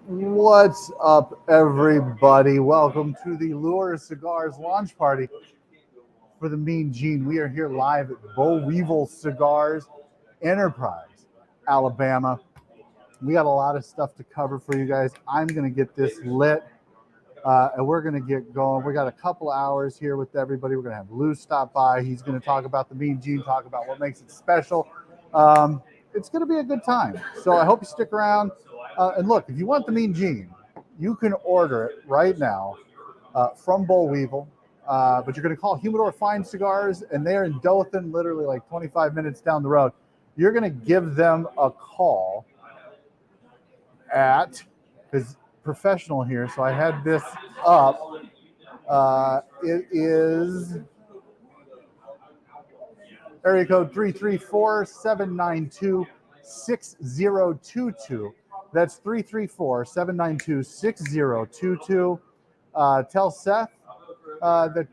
What's up, everybody? Welcome to the Lure Cigars launch party for the Mean Gene. We are here live at Boll Weevil Cigars, Enterprise, Alabama. We got a lot of stuff to cover for you guys. I'm going to get this lit, and we're going to get going. We got a couple hours here with everybody. We're going to have Lou stop by. He's going to talk about the Mean Gene, talk about what makes it special. It's going to be a good time. So I hope you stick around. And look, if you want the Mean Gene, you can order it right now from Boll Weevil. But you're going to call Humidor Fine Cigars, and they're in Dothan, literally like 25 minutes down the road. You're going to give them a call at, because professional here, so I had this up. It is area code 334-792-6022. That's 334-792-6022. Tell Seth that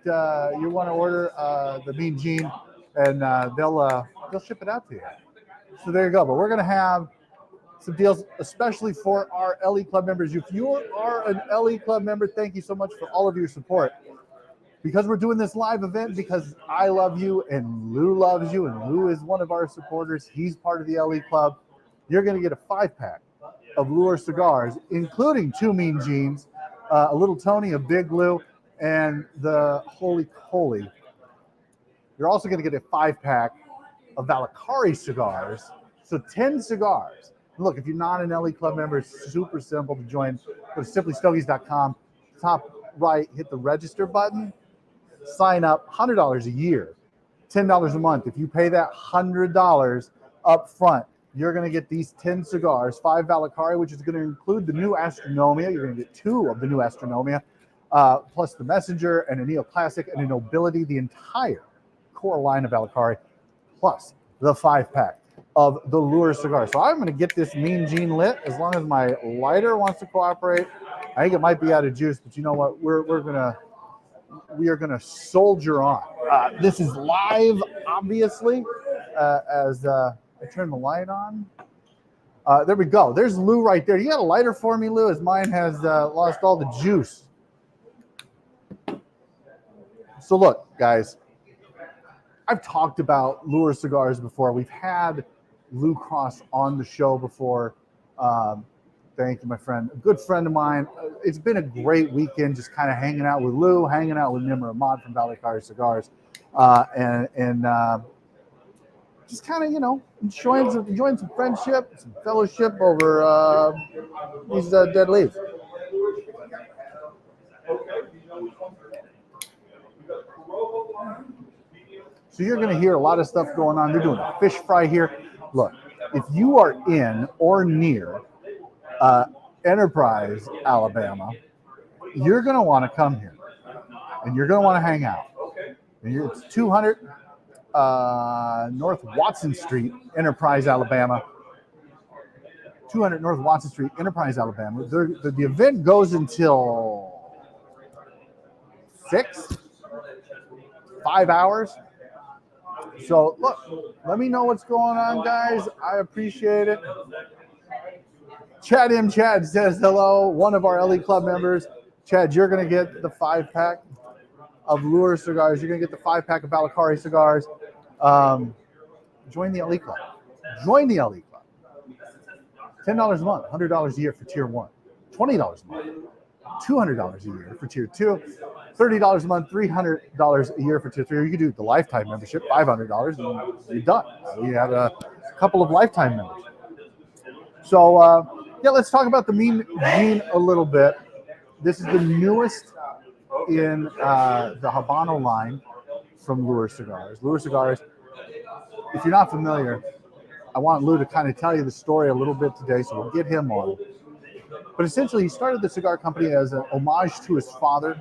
you want to order the Mean Gene, and they'll ship it out to you. So there you go. But we're going to have some deals, especially for our LE Club members. If you are an LE Club member, thank you so much for all of your support. Because we're doing this live event, because I love you and Lou loves you, and Lou is one of our supporters. He's part of the LE Club. You're going to get a 5-pack of Lure cigars, including 2 Mean Genes, a Little Tony, a Big Lou, and the Holy Coly. You're also going to get a 5-pack of Valakari cigars, so 10 cigars. Look, if you're not an LE Club member, it's super simple to join. Go to simplystogies.com, top right, hit the register button, sign up, $100 a year, $10 a month. If you pay that $100 up front, you're going to get these 10 cigars, 5 Valakari, which is going to include the new Astronomia. You're going to get 2 of the new Astronomia, plus the Messenger and a Neo Classic and a Nobility, the entire core line of Valakari, plus the 5-pack of the Lure cigar. So I'm going to get this Mean Gene lit as long as my lighter wants to cooperate. I think it might be out of juice, but you know what? We are gonna soldier on. This is live, obviously, as I turn the light on. There we go. There's Lou right there. You got a lighter for me, Lou, as mine has lost all the juice. So look, guys, I've talked about Lure cigars before. We've had Lou Cross on the show before. Thank you, my friend. A good friend of mine. It's been a great weekend just kind of hanging out with Lou, hanging out with Nimmer Ahmad from Valakari Cigars, and just kind of, enjoying some friendship, some fellowship over these dead leaves. So you're going to hear a lot of stuff going on. They're doing a fish fry here. Look, if you are in or near Enterprise, Alabama, you're going to want to come here, and you're going to want to hang out. It's 200 North Watson Street, Enterprise, Alabama. 200 North Watson Street, Enterprise, Alabama. The event goes until 5 hours. So, look, let me know what's going on, guys. I appreciate it. Chad M. Chad says hello, one of our LE Club members. Chad, you're going to get the 5-pack of Lure cigars. You're going to get the 5-pack of Valakari cigars. Join the LE Club. Join the LE Club. $10 a month, $100 a year for Tier 1. $20 a month, $200 a year for Tier 2. $30 a month, $300 a year for Tier 3. Or you can do the lifetime membership, $500, and you're done. So you have a couple of lifetime members. So, let's talk about the Mean Gene a little bit. This is the newest in the Habano line from Lure Cigars. Lure Cigars, if you're not familiar, I want Lou to kind of tell you the story a little bit today, so we'll get him on. But essentially, he started the cigar company as an homage to his father,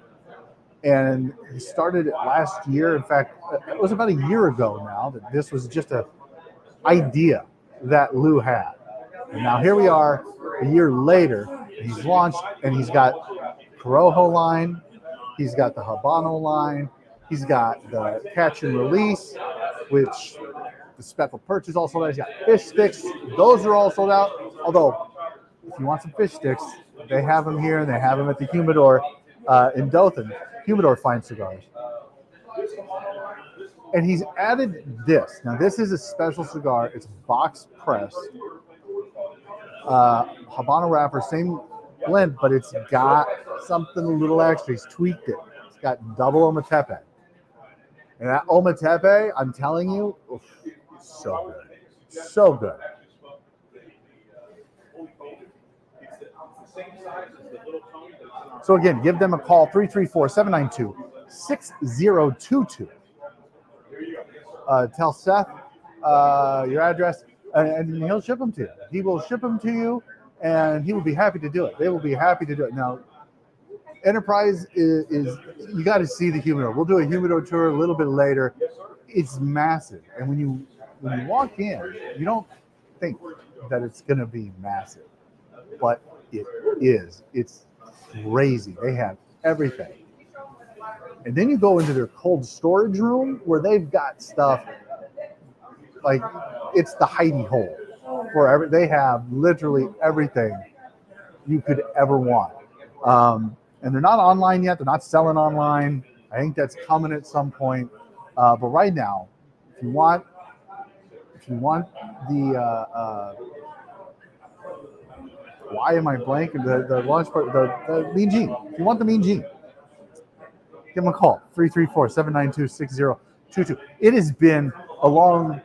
and he started it last year. In fact, it was about a year ago now that this was just an idea that Lou had. And now here we are, a year later, he's launched, and he's got Corojo line, he's got the Habano line, he's got the Catch and Release, which the special purchase is all sold out. He's got fish sticks; those are all sold out. Although, if you want some fish sticks, They have them here, and they have them at the Humidor in Dothan, Humidor Fine Cigars. And he's added this. Now, this is a special cigar. It's box pressed. Habano wrapper, same blend, but it's got something a little extra. He's tweaked it. It's got double Ometepe. And that Ometepe, I'm telling you, oof, so good. So good. So again, give them a call, 334-792-6022. Tell Seth your address, and he'll ship them to you. He will ship them to you, and he will be happy to do it. They will be happy to do it. Now, Enterprise is you got to see the Humidor. We'll do a Humidor tour a little bit later. It's massive, and when you walk in, you don't think that it's going to be massive, but it is. It's crazy. They have everything. And then you go into their cold storage room where they've got stuff like it's the hidey hole for they have literally everything you could ever want. And they're not online yet. They're not selling online. I think that's coming at some point. But right now, if you want the why am I blanking? The launch part, the Mean Gene. If you want the Mean Gene, give them a call, 334-792-6022. It has been a long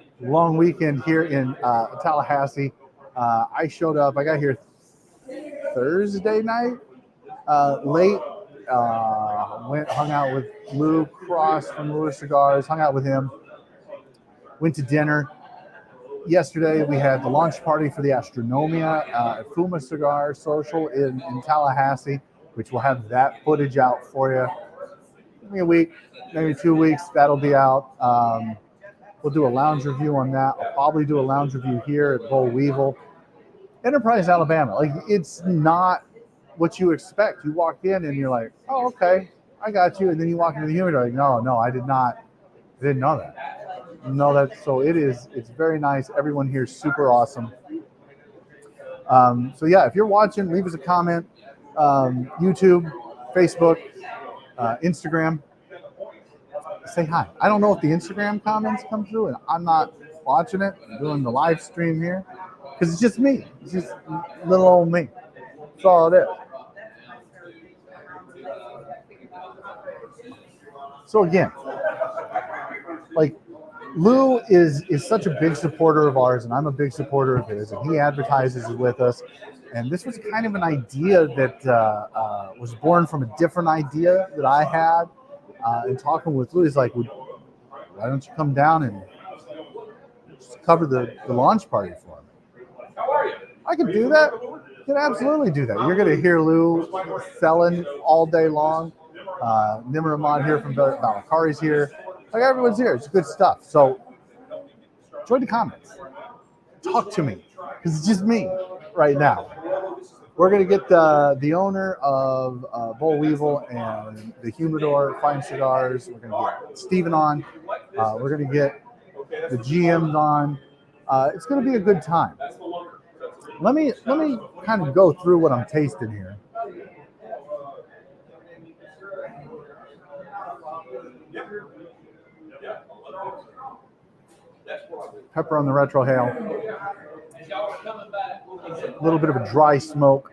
weekend here in Tallahassee. I showed up. I got here Thursday night, late. Hung out with Lou Cross from Lewis Cigars. Hung out with him. Went to dinner. Yesterday, we had the launch party for the Astronomia at Fuma Cigar Social in Tallahassee, which will have that footage out for you. Give me a week, maybe 2 weeks, that'll be out. We'll do a lounge review on that. I'll probably do a lounge review here at Boll Weevil. Enterprise, Alabama. Like, it's not what you expect. You walk in and you're like, oh, okay, I got you. And then you walk into the Humidor, like, no, I didn't know that. So it's very nice. Everyone here is super awesome. So yeah, if you're watching, leave us a comment. YouTube, Facebook, Instagram. Say hi. I don't know if the Instagram comments come through, and I'm not watching it. I'm doing the live stream here because it's just me. It's just little old me. That's all it is. So again, like, Lou is such a big supporter of ours, and I'm a big supporter of his, and he advertises with us. And this was kind of an idea that was born from a different idea that I had. And talking with Lou, he's like, why don't you come down and just cover the launch party for me? I could do that. I could absolutely do that. You're going to hear Lou selling all day long. Nimmer Ahmad here from Balakari's here. Like, everyone's here. It's good stuff. So join the comments. Talk to me, because it's just me right now. We're going to get the owner of Boll Weevil and the Humidor Fine Cigars. We're going to get Steven on. We're going to get the GMs on. It's going to be a good time. Let me kind of go through what I'm tasting here. Pepper on the retrohale. A little bit of a dry smoke.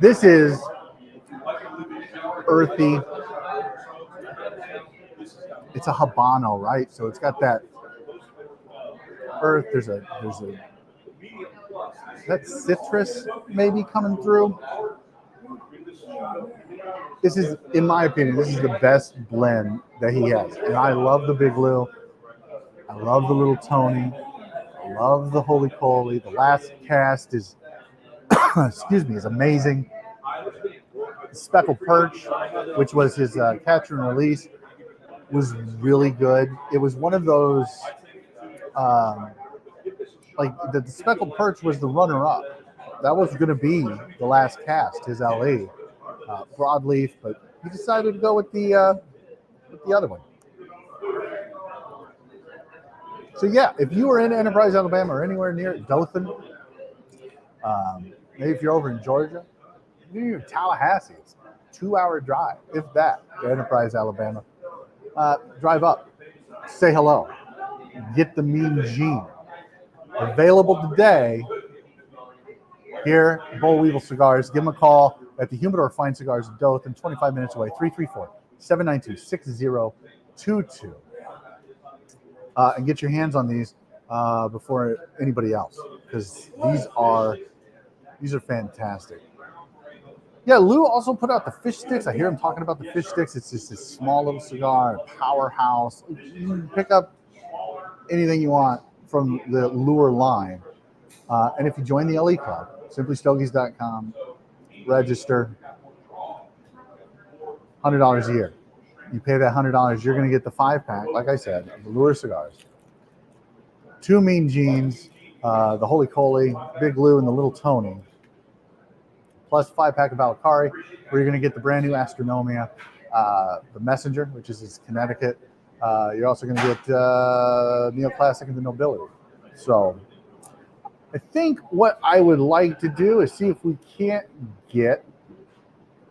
This is earthy. It's a Habano, right? So it's got that earth. There's a that citrus maybe coming through. This is, in my opinion, this is the best blend that he has. And I love the Big Lou. I love the Little Tony. I love the Holy Coley. The last cast is, excuse me, is amazing. The Speckled Perch, which was his catch and release, was really good. It was one of those, like the Speckled Perch was the runner-up. That was going to be the last cast, his LE. Broadleaf, but he decided to go with the other one. So yeah, if you are in Enterprise, Alabama, or anywhere near Dothan, maybe if you're over in Georgia, you're in Tallahassee, it's a 2-hour drive, if that, to Enterprise, Alabama. Drive up, say hello, get the Mean Gene. Available today here at Boll Weevil Cigars. Give them a call at the Humidor Fine Cigars in Dothan, 25 minutes away, 334-792-6022. And get your hands on these before anybody else, because these are fantastic. Yeah, Lou also put out the fish sticks. I hear him talking about the fish sticks. It's just this small little cigar, powerhouse. You can pick up anything you want from the Lure line. And if you join the LE Club, simplystogies.com, register, $100 a year. You pay that $100, you're going to get the 5-pack, like I said, of the Lure cigars. 2 Mean Genes, the Holy Coley, Big Lou, and the Little Tony. Plus 5-pack of Valakari, where you're going to get the brand new Astronomia, the Messenger, which is his Connecticut. You're also going to get Neoclassic and the Nobility. So I think what I would like to do is see if we can't get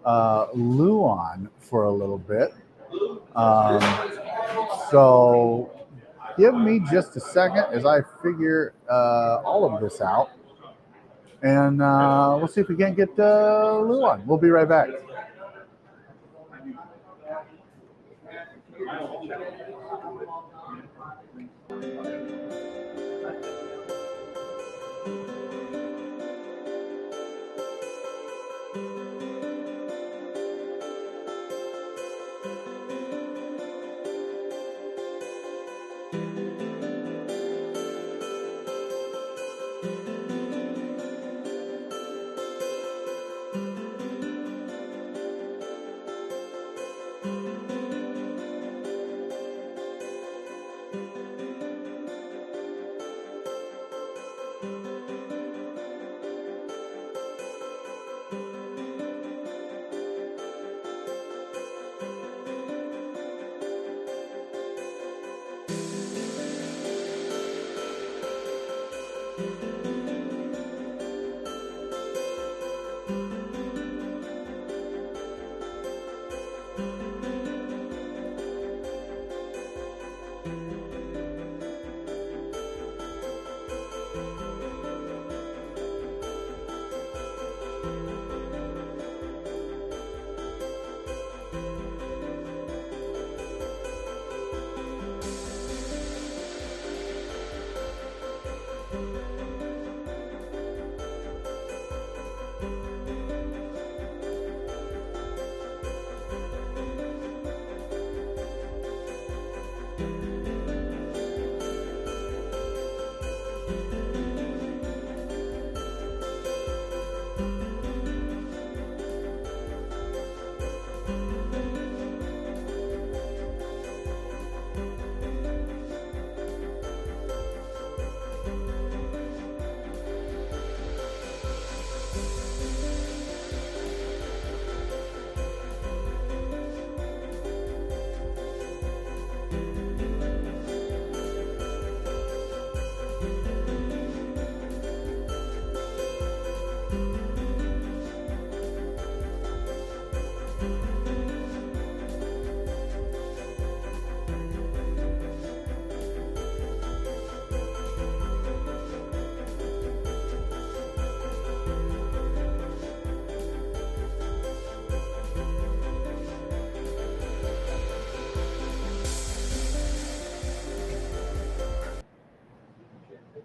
Lou on for a little bit. So give me just a second as I figure all of this out. And we'll see if we can't get Lou on. We'll be right back.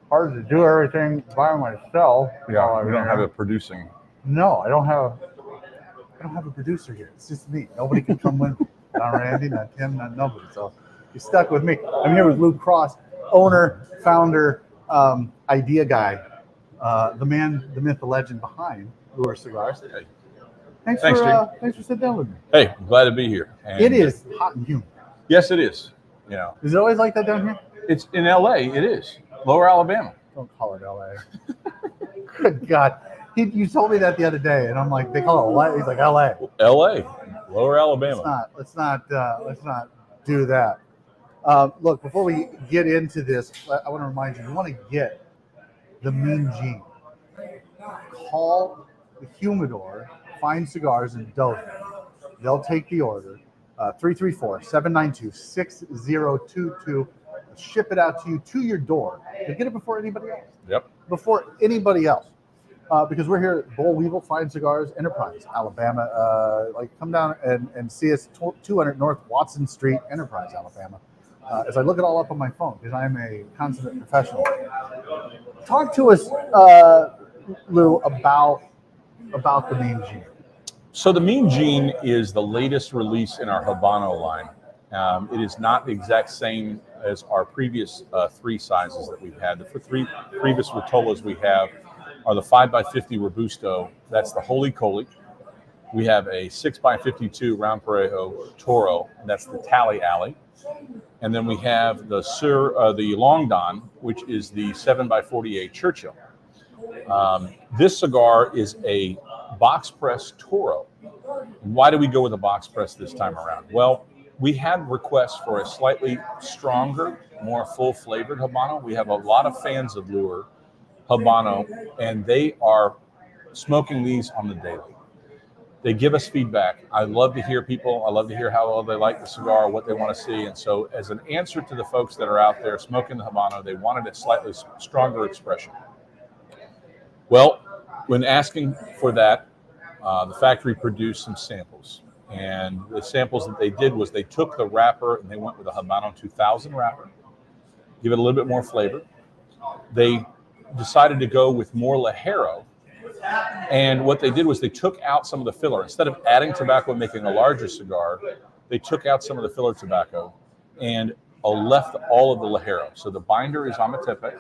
Hard to do everything by myself. Yeah, we don't have it producing. No, I don't have a producer here. It's just me. Nobody can come with me. Not Randy, not Tim, not nobody. So you're stuck with me. I'm here with Luke Cross, owner, founder, idea guy, the man, the myth, the legend behind Lure Cigars. Hey. Thanks for sitting down with me. Hey, I'm glad to be here. And it is hot and humid. Yes, it is. You know, is it always like that down here? It's in LA. It is. Lower Alabama. Don't call it LA. Good God. You told me that the other day, and I'm like, they call it what? He's like, LA. LA. Lower Alabama. Let's not do that. Look, before we get into this, I want to remind you want to get the Mean Gene. Call the Humidor Fine Cigars in Dothan. They'll take the order. 334-792-6022. Ship it out to you to your door. You'll get it before anybody else. Yep. Before anybody else. Because we're here at Boll Weevil Fine Cigars, Enterprise, Alabama. Come down and see us 200 North Watson Street, Enterprise, Alabama. As I look it all up on my phone, because I'm a consummate professional. Talk to us, Lou, about the Mean Gene. So the Mean Gene is the latest release in our Habano line. It is not the exact same as our previous 3 sizes that we've had. The 3 previous Rotolas we have are the 5x50 Robusto. That's the Holy Coley. We have a 6x52 Round Parejo Toro, and that's the Tally Alley. And then we have the Long Don, which is the 7x48 Churchill. This cigar is a box press Toro. And why do we go with a box press this time around? Well, we had requests for a slightly stronger, more full flavored Habano. We have a lot of fans of Lure Habano, and they are smoking these on the daily. They give us feedback. I love to hear people. I love to hear how well they like the cigar, what they want to see. And so as an answer to the folks that are out there smoking the Habano, they wanted a slightly stronger expression. Well, when asking for that, the factory produced some samples. And the samples that they did was they took the wrapper and they went with a Habano 2000 wrapper, give it a little bit more flavor. They decided to go with more Ligero. And what they did was they took out some of the filler. Instead of adding tobacco and making a larger cigar, they took out some of the filler tobacco and left all of the Ligero. So the binder is Amatepe.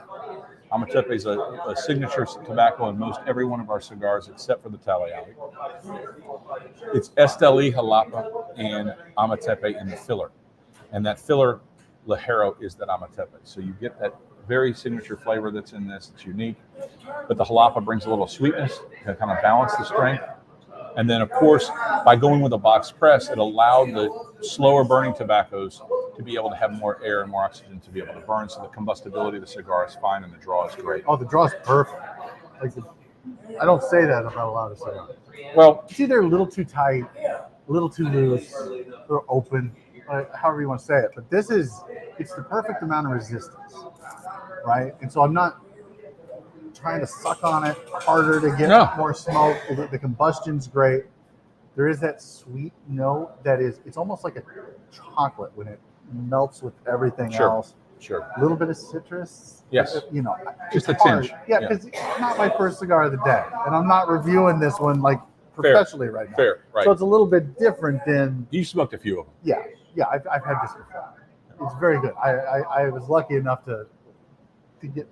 Amatepe is a signature tobacco in most every one of our cigars except for the Tally Alley. It's Esteli, Jalapa, and Amatepe in the filler. And that filler Ligero is that Amatepe. So you get that very signature flavor that's in this. It's unique. But the Jalapa brings a little sweetness to kind of balance the strength. And then, of course, by going with a box press, it allowed the slower burning tobaccos to be able to have more air and more oxygen to be able to burn. So the combustibility of the cigar is fine and the draw is great. Oh, the draw is perfect. I don't say that about a lot of cigars. Well, it's either a little too tight, a little too loose, or open, however you want to say it. But it's the perfect amount of resistance, right? And so I'm not trying to suck on it harder to get more smoke. The combustion's great. There is that sweet note it's almost like a chocolate when it melts with everything else. Sure. A little bit of citrus. Yes. Just a tinge. Yeah, because it's not my first cigar of the day. And I'm not reviewing this one professionally right now. Fair, right. So it's a little bit different than... You smoked a few of them. Yeah, I've had this before. It's very good. I was lucky enough to get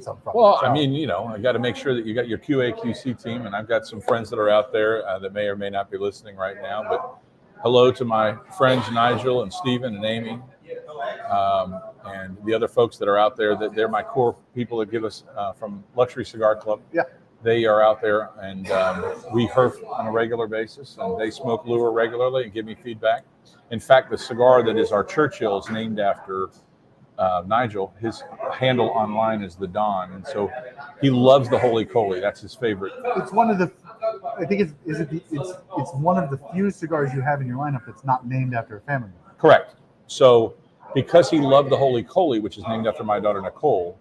some from Well, it. I mean, I got to make sure that you got your QA/QC team, and I've got some friends that are out there that may or may not be listening right now. But hello to my friends Nigel and Stephen and Amy, and the other folks that are out there. That they're my core people that give us from Luxury Cigar Club. Yeah, they are out there, and we herf on a regular basis, and they smoke Lure regularly and give me feedback. In fact, the cigar that is our Churchill is named after Nigel. His handle online is the Don, and so he loves the Holy Coley. That's his favorite. It's one of the. I think it's one of the few cigars you have in your lineup that's not named after a family member. Correct. So because he loved the Holy Coley, which is named after my daughter Nicole,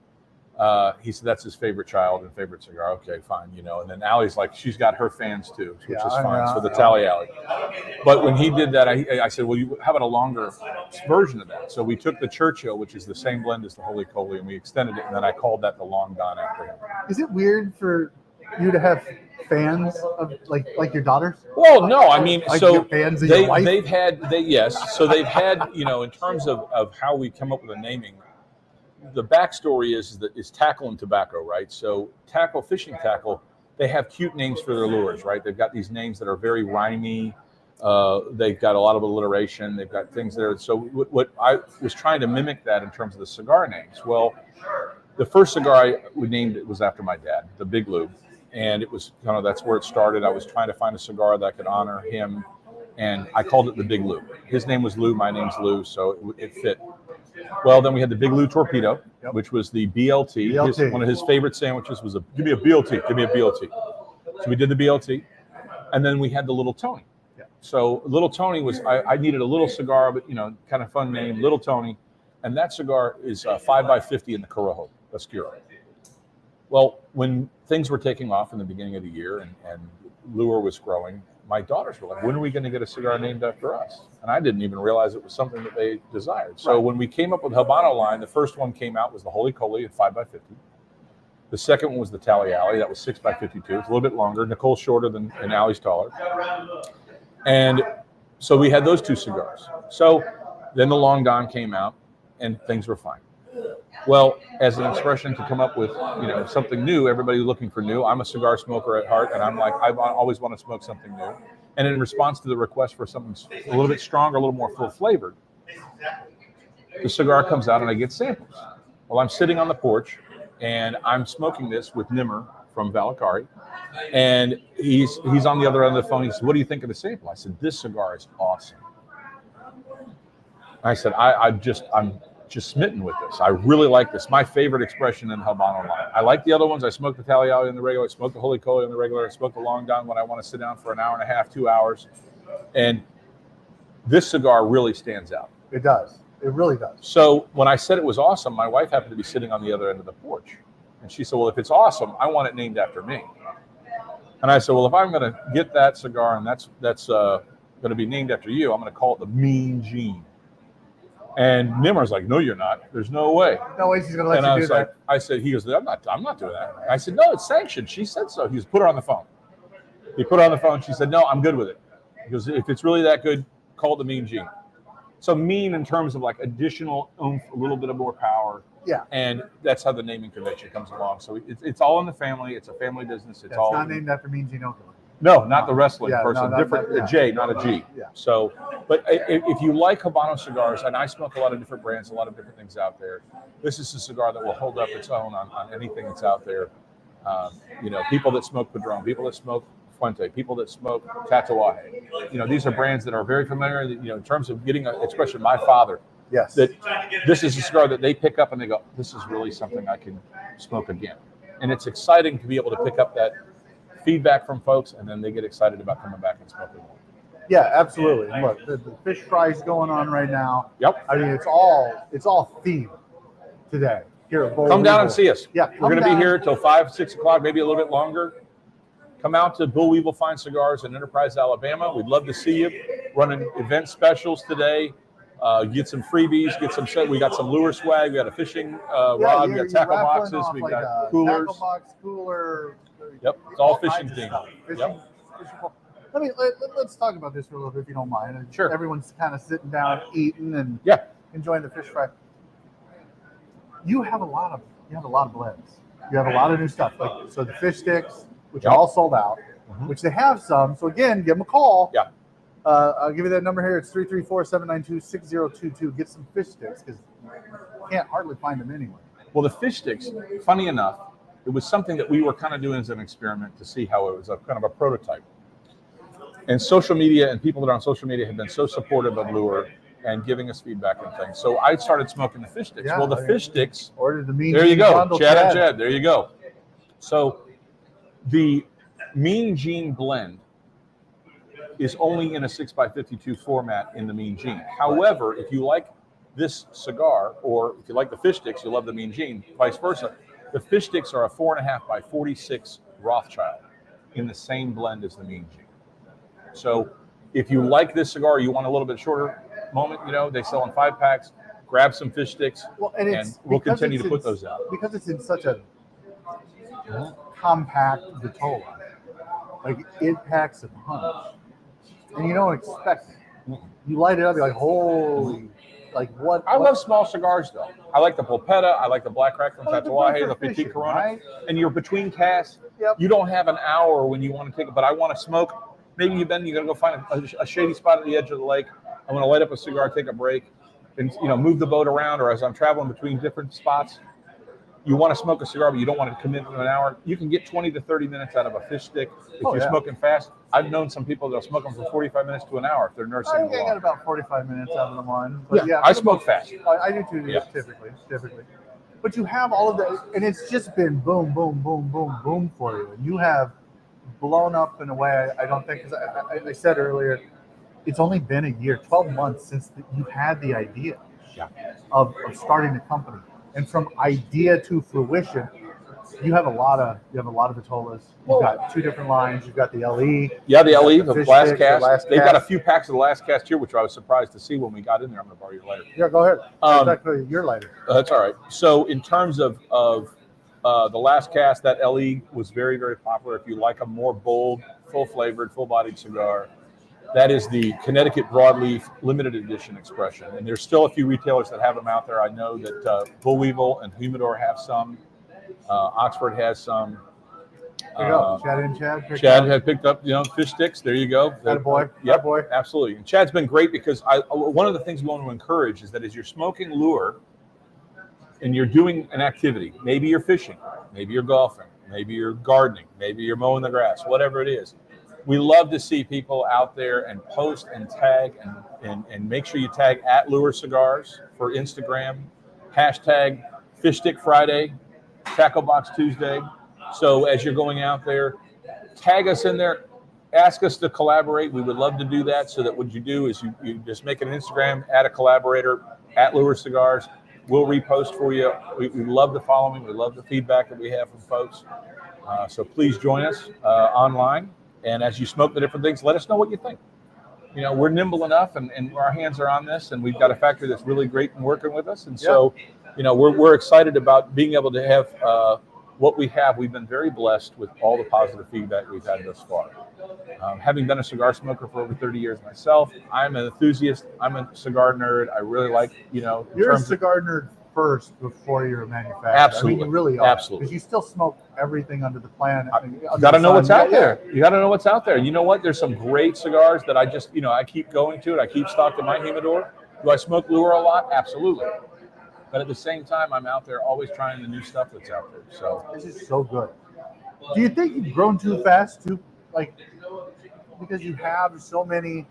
he said that's his favorite child and favorite cigar. Okay, fine, And then Allie's like, she's got her fans too, which is fine. So the Tally Alley. But when he did that, I said, well, how about a longer version of that? So we took the Churchill, which is the same blend as the Holy Coley, and we extended it, and then I called that the Long Don after him. Is it weird for you to have fans of like your daughters? Well, no, I mean, so fans of your wife? they've had, so they've had, in terms of how we come up with a naming. The backstory is tackle and tobacco, right? So fishing tackle, they have cute names for their lures, right? They've got these names that are very rhymey. They've got a lot of alliteration. They've got things there. So what I was trying to mimic that in terms of the cigar names. Well, the first cigar I named it was after my dad, the Big Lou. And it was that's where it started. I was trying to find a cigar that could honor him. And I called it the Big Lou. His name was Lou, my name's Lou, so it fit. Well, then we had the Big Lou Torpedo, Yep. which was the BLT. BLT. One of his favorite sandwiches was give me a BLT, give me a BLT. So we did the BLT, and then we had the Little Tony. Yeah. So Little Tony was, I needed a little cigar, but kind of fun name, Little Tony. And that cigar is 5x50 in the Corojo Oscuro. Well, when things were taking off in the beginning of the year and Lure was growing, my daughters were like, when are we going to get a cigar named after us? And I didn't even realize it was something that they desired. So when we came up with the Habano line, the first one came out was the Holy Coley at 5x50. The second one was the Tally Alley. That was 6x52. It's a little bit longer. Nicole's shorter and Allie's taller. And so we had those two cigars. So then the Long Don came out and things were fine. Well, as an expression to come up with, something new, everybody's looking for new. I'm a cigar smoker at heart, and I'm like, I always want to smoke something new. And in response to the request for something a little bit stronger, a little more full flavored, the cigar comes out and I get samples. Well, I'm sitting on the porch and I'm smoking this with Nimmer from Valakari, and he's on the other end of the phone. He said, "What do you think of the sample?" I said, "This cigar is awesome." I said, I'm just smitten with this. I really like this. My favorite expression in the Habano line. I like the other ones. I smoke the Tally Alley in the regular. I smoke the Holy Coley in the regular. I smoke the Long Don when I want to sit down for an hour and a half, 2 hours. And this cigar really stands out. It does. It really does. So when I said it was awesome, my wife happened to be sitting on the other end of the porch. And she said, "Well, if it's awesome, I want it named after me." And I said, "Well, if I'm going to get that cigar and that's going to be named after you, I'm going to call it the Mean Gene." And Nimmer's like, "No, you're not. There's no way." No way she's going to let you do that. I said, he goes, I'm not doing that. I said, "No, it's sanctioned. She said so." He goes, "Put her on the phone." He put her on the phone. She said, "No, I'm good with it." He goes, "If it's really that good, call it the Mean Gene." So mean in terms of like additional oomph, a little bit of more power. Yeah. And that's how the naming convention comes along. So it's all in the family. It's a family business. It's all not named after Mean Gene Okerlund. No, not the wrestling Yeah, person. no, Different, yeah. a J, not a G. Yeah. So, but if you like Habano cigars, and I smoke a lot of different brands, a lot of different things out there, this is a cigar that will hold up its own on anything that's out there. People that smoke Padron, people that smoke Fuente, people that smoke Tatuaje. These are brands that are very familiar, in terms of getting an expression. My father, Yes. that this is a cigar that they pick up and they go, "This is really something I can smoke again." And it's exciting to be able to pick up that feedback from folks, and then they get excited about coming back and smoking more. Yeah, absolutely. And look, the fish fry's going on right now. Yep. I mean, it's all themed today here at Boll Come down Weevil. and see us. Yeah, We're going to be here till 5, 6 o'clock, maybe a little bit longer. Come out to Boll Weevil Fine Cigars in Enterprise, Alabama. We'd love to see you. Running event specials today. Get some freebies. We got some lure swag. We got a fishing rod. We got tackle boxes. We got coolers. Tackle box, cooler. Yep, it's all kinds fishing of themed. stuff. Yep. Let's talk about this for a little bit, if you don't mind. And Sure. Everyone's kind of sitting down, eating, and Yeah. enjoying the fish fry. You have a lot of blends. You have a lot of new stuff. So the fish sticks, which Yep. are all sold out, Mhm. which they have some. So again, give them a call. Yeah. I'll give you that number here. It's 334-792-6022. Get some fish sticks because you can't hardly find them anywhere. Well, the fish sticks, funny enough, it was something that we were kind of doing as an experiment to see how it was a kind of a prototype. And social media and people that are on social media have been so supportive of Lure and giving us feedback and things. So I started smoking the fish sticks. Yeah, well, the fish sticks, Ordered the Mean there you Gene go, bundle, Chad and Jed, there you go. So the Mean Gene blend is only in a 6x52 format in the Mean Gene. However, if you like this cigar, or if you like the fish sticks, you love the Mean Gene, vice versa. The fish sticks are a 4.5x46 Rothschild in the same blend as the Mean Gene. So if you like this cigar, you want a little bit shorter moment, they sell in 5-packs, grab some fish sticks, Well, and we'll continue to put those out. Because it's in such a compact Vitola. Like, it packs a punch. And you don't expect it. You light it up, you're like, holy, like what? I love small cigars, though. I like the Pulpetta. I like the Black Crack from Well, they're Tatuaje, good the for Petit fishing, Corona. right? And you're between casts. Yep. You don't have an hour when you want to take it, but I want to smoke. Maybe you're going to go find a shady spot at the edge of the lake. I want to light up a cigar, take a break, and move the boat around, or as I'm traveling between different spots. you want to smoke a cigar, but you don't want to commit to an hour, you can get 20 to 30 minutes out of a fish stick. If you're smoking fast, I've known some people that'll smoke them for 45 minutes to an hour if they're nursing. I got about 45 minutes out of the one. But I smoke fast. I do too, typically. But you have all of that, and it's just been boom, boom, boom, boom, boom for you. And you have blown up in a way I don't think, because I said earlier, it's only been a year, 12 months since you had the idea of starting the company. And from idea to fruition, you have a lot of Vitolas. You've got two different lines. You've got the LE. Yeah, the LE, the last cast. They've got a cast. few packs of the last cast here, which I was surprised to see when we got in there. I'm going to borrow your lighter. Yeah, go ahead. Exactly, your lighter. That's all right. So in terms of the last cast, that LE was very, very popular. If you like a more bold, full-flavored, full-bodied cigar, that is the Connecticut Broadleaf limited edition expression. And there's still a few retailers that have them out there. I know that Boll Weevil and Humidor have some. Oxford has some. There you go. Chad and Chad. Chad had picked up, fish sticks. There you go. Attaboy. Yep, Attaboy. absolutely. And Chad's been great because one of the things we want to encourage is that as you're smoking lure and you're doing an activity, maybe you're fishing, maybe you're golfing, maybe you're gardening, maybe you're mowing the grass, whatever it is. We love to see people out there and post and tag and make sure you tag at Lure Cigars for Instagram, hashtag Fish Stick Friday, Tackle Box Tuesday. So as you're going out there, tag us in there, ask us to collaborate. We would love to do that, so that what you do is you just make an Instagram, add a collaborator, at Lure Cigars. We'll repost for you. We love the following. We love the feedback that we have from folks. So please join us online. And as you smoke the different things, let us know what you think. We're nimble enough, and our hands are on this, and we've got a factory that's really great in working with us. And so, we're excited about being able to have what we have. We've been very blessed with all the positive feedback we've had thus far. Having been a cigar smoker for over 30 years myself, I'm an enthusiast. I'm a cigar nerd. I really like, You're a cigar nerd first before you're a manufacturer. Absolutely. I mean, you really are. Absolutely. Because you still smoke everything under the planet. You got to know what's out there. You got to know what's out there. You know what? There's some great cigars that I just, I keep going to it. I keep stocked in my humidor. Do I smoke lure a lot? Absolutely. But at the same time, I'm out there always trying the new stuff that's out there. So this is so good. Do you think you've grown too fast too? Like, because you have so many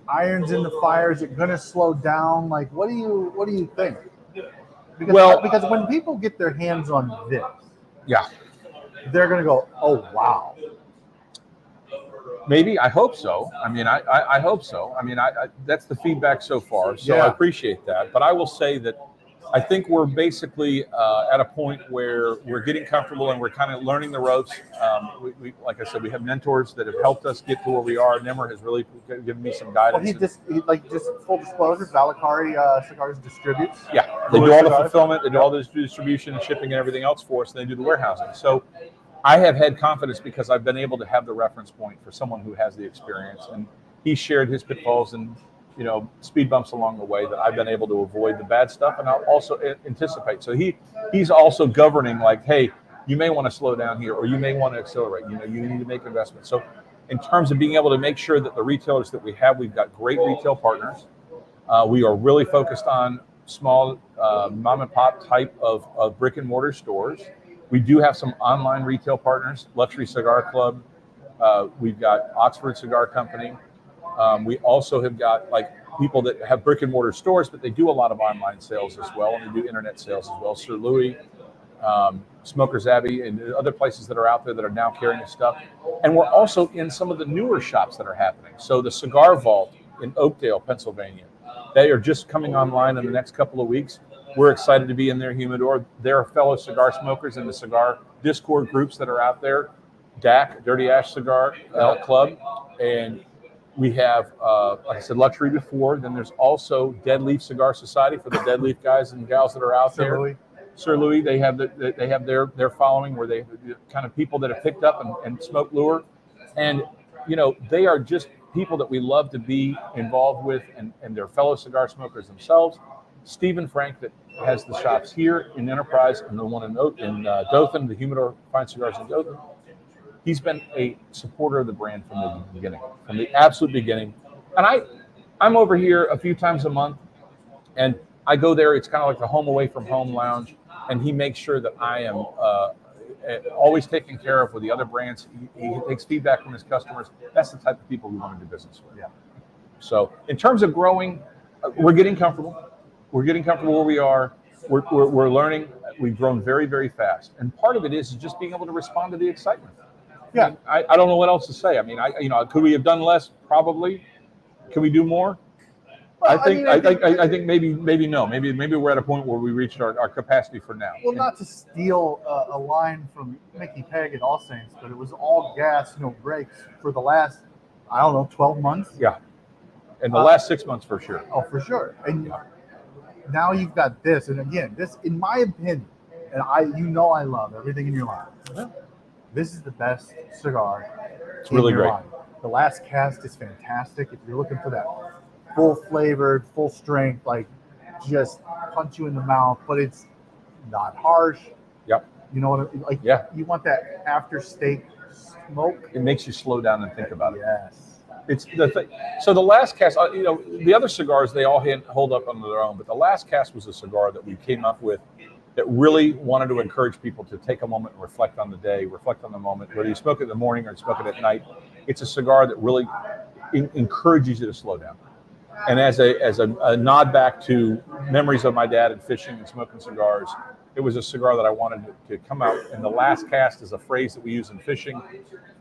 irons in the fire, is it going to slow down? Like, what do you think? Because when people get their hands on this, they're going to go, oh, wow. Maybe. I hope so. I mean, I hope so. I mean, that's the feedback so far. So I appreciate that. But I will say that I think we're basically at a point where we're getting comfortable and we're kind of learning the ropes. We like I said, we have mentors that have helped us get to where we are. Nimmer has really given me some guidance. Well, just full disclosure, Valakari Cigars distributes. Yeah, they do all the fulfillment, they do all the distribution and shipping and everything else for us. And they do the warehousing. So I have had confidence because I've been able to have the reference point for someone who has the experience, and he shared his pitfalls and speed bumps along the way that I've been able to avoid the bad stuff, and I'll also anticipate. So he's also governing, like, hey, you may want to slow down here, or you may want to accelerate. You need to make investments. So in terms of being able to make sure that the retailers that we have, we've got great retail partners. We are really focused on small mom and pop type of brick and mortar stores. We do have some online retail partners, Luxury Cigar Club. We've got Oxford Cigar Company. We also have got people that have brick and mortar stores, but they do a lot of online sales as well, and they do internet sales as well. Sir Louis, Smokers Abbey, and other places that are out there that are now carrying this stuff. And we're also in some of the newer shops that are happening. So the Cigar Vault in Oakdale, Pennsylvania, they are just coming online in the next couple of weeks. We're excited to be in their humidor. There are fellow cigar smokers in the cigar Discord groups that are out there, DAC, Dirty Ash Cigar Club, and we have, like I said, Luxury before. Then there's also Dead Leaf Cigar Society for the Dead Leaf guys and gals that are out there. Sir Louis, they have their following where they kind of people that have picked up and smoke lure, and they are just people that we love to be involved with, and they're fellow cigar smokers themselves. Stephen Frank, that has the shops here in Enterprise and the one in Dothan, the Humidor Fine Cigars in Dothan. He's been a supporter of the brand from the beginning, from the absolute beginning. And I'm over here a few times a month, and I go there. It's kind of like the home away from home lounge. and he makes sure that I am always taken care of with the other brands. He takes feedback from his customers. That's the type of people we want to do business with. Yeah. So in terms of growing, we're getting comfortable. We're getting comfortable where we are. We're learning. We've grown very, very fast. And part of it is just being able to respond to the excitement. Yeah. I mean, I don't know what else to say. I mean, could we have done less? Probably. Can we do more? Well, I think maybe no. Maybe we're at a point where we reached our capacity for now. Well, not to steal a line from Mickey Pegg at All Saints, but it was all gas, no brakes for the last, 12 months. Yeah. And the last 6 months for sure. Oh, for sure. And now you've got this. And again, this, in my opinion, and I love everything in your line. Yeah. This is the best cigar. It's really great. Line. The last cast is fantastic. If you're looking for that full flavored, full strength, like just punch you in the mouth, but it's not harsh. Yep. You know what I mean? Like, yeah. You want that after steak smoke. It makes you slow down and think about it. Yes. It's the thing. So the last cast, the other cigars, they all hold up on their own, but the last cast was a cigar that we came up with that really wanted to encourage people to take a moment and reflect on the day, reflect on the moment, whether you smoke it in the morning or you smoke it at night. It's a cigar that really encourages you to slow down. And as a nod back to memories of my dad and fishing and smoking cigars, it was a cigar that I wanted to come out. And the last cast is a phrase that we use in fishing.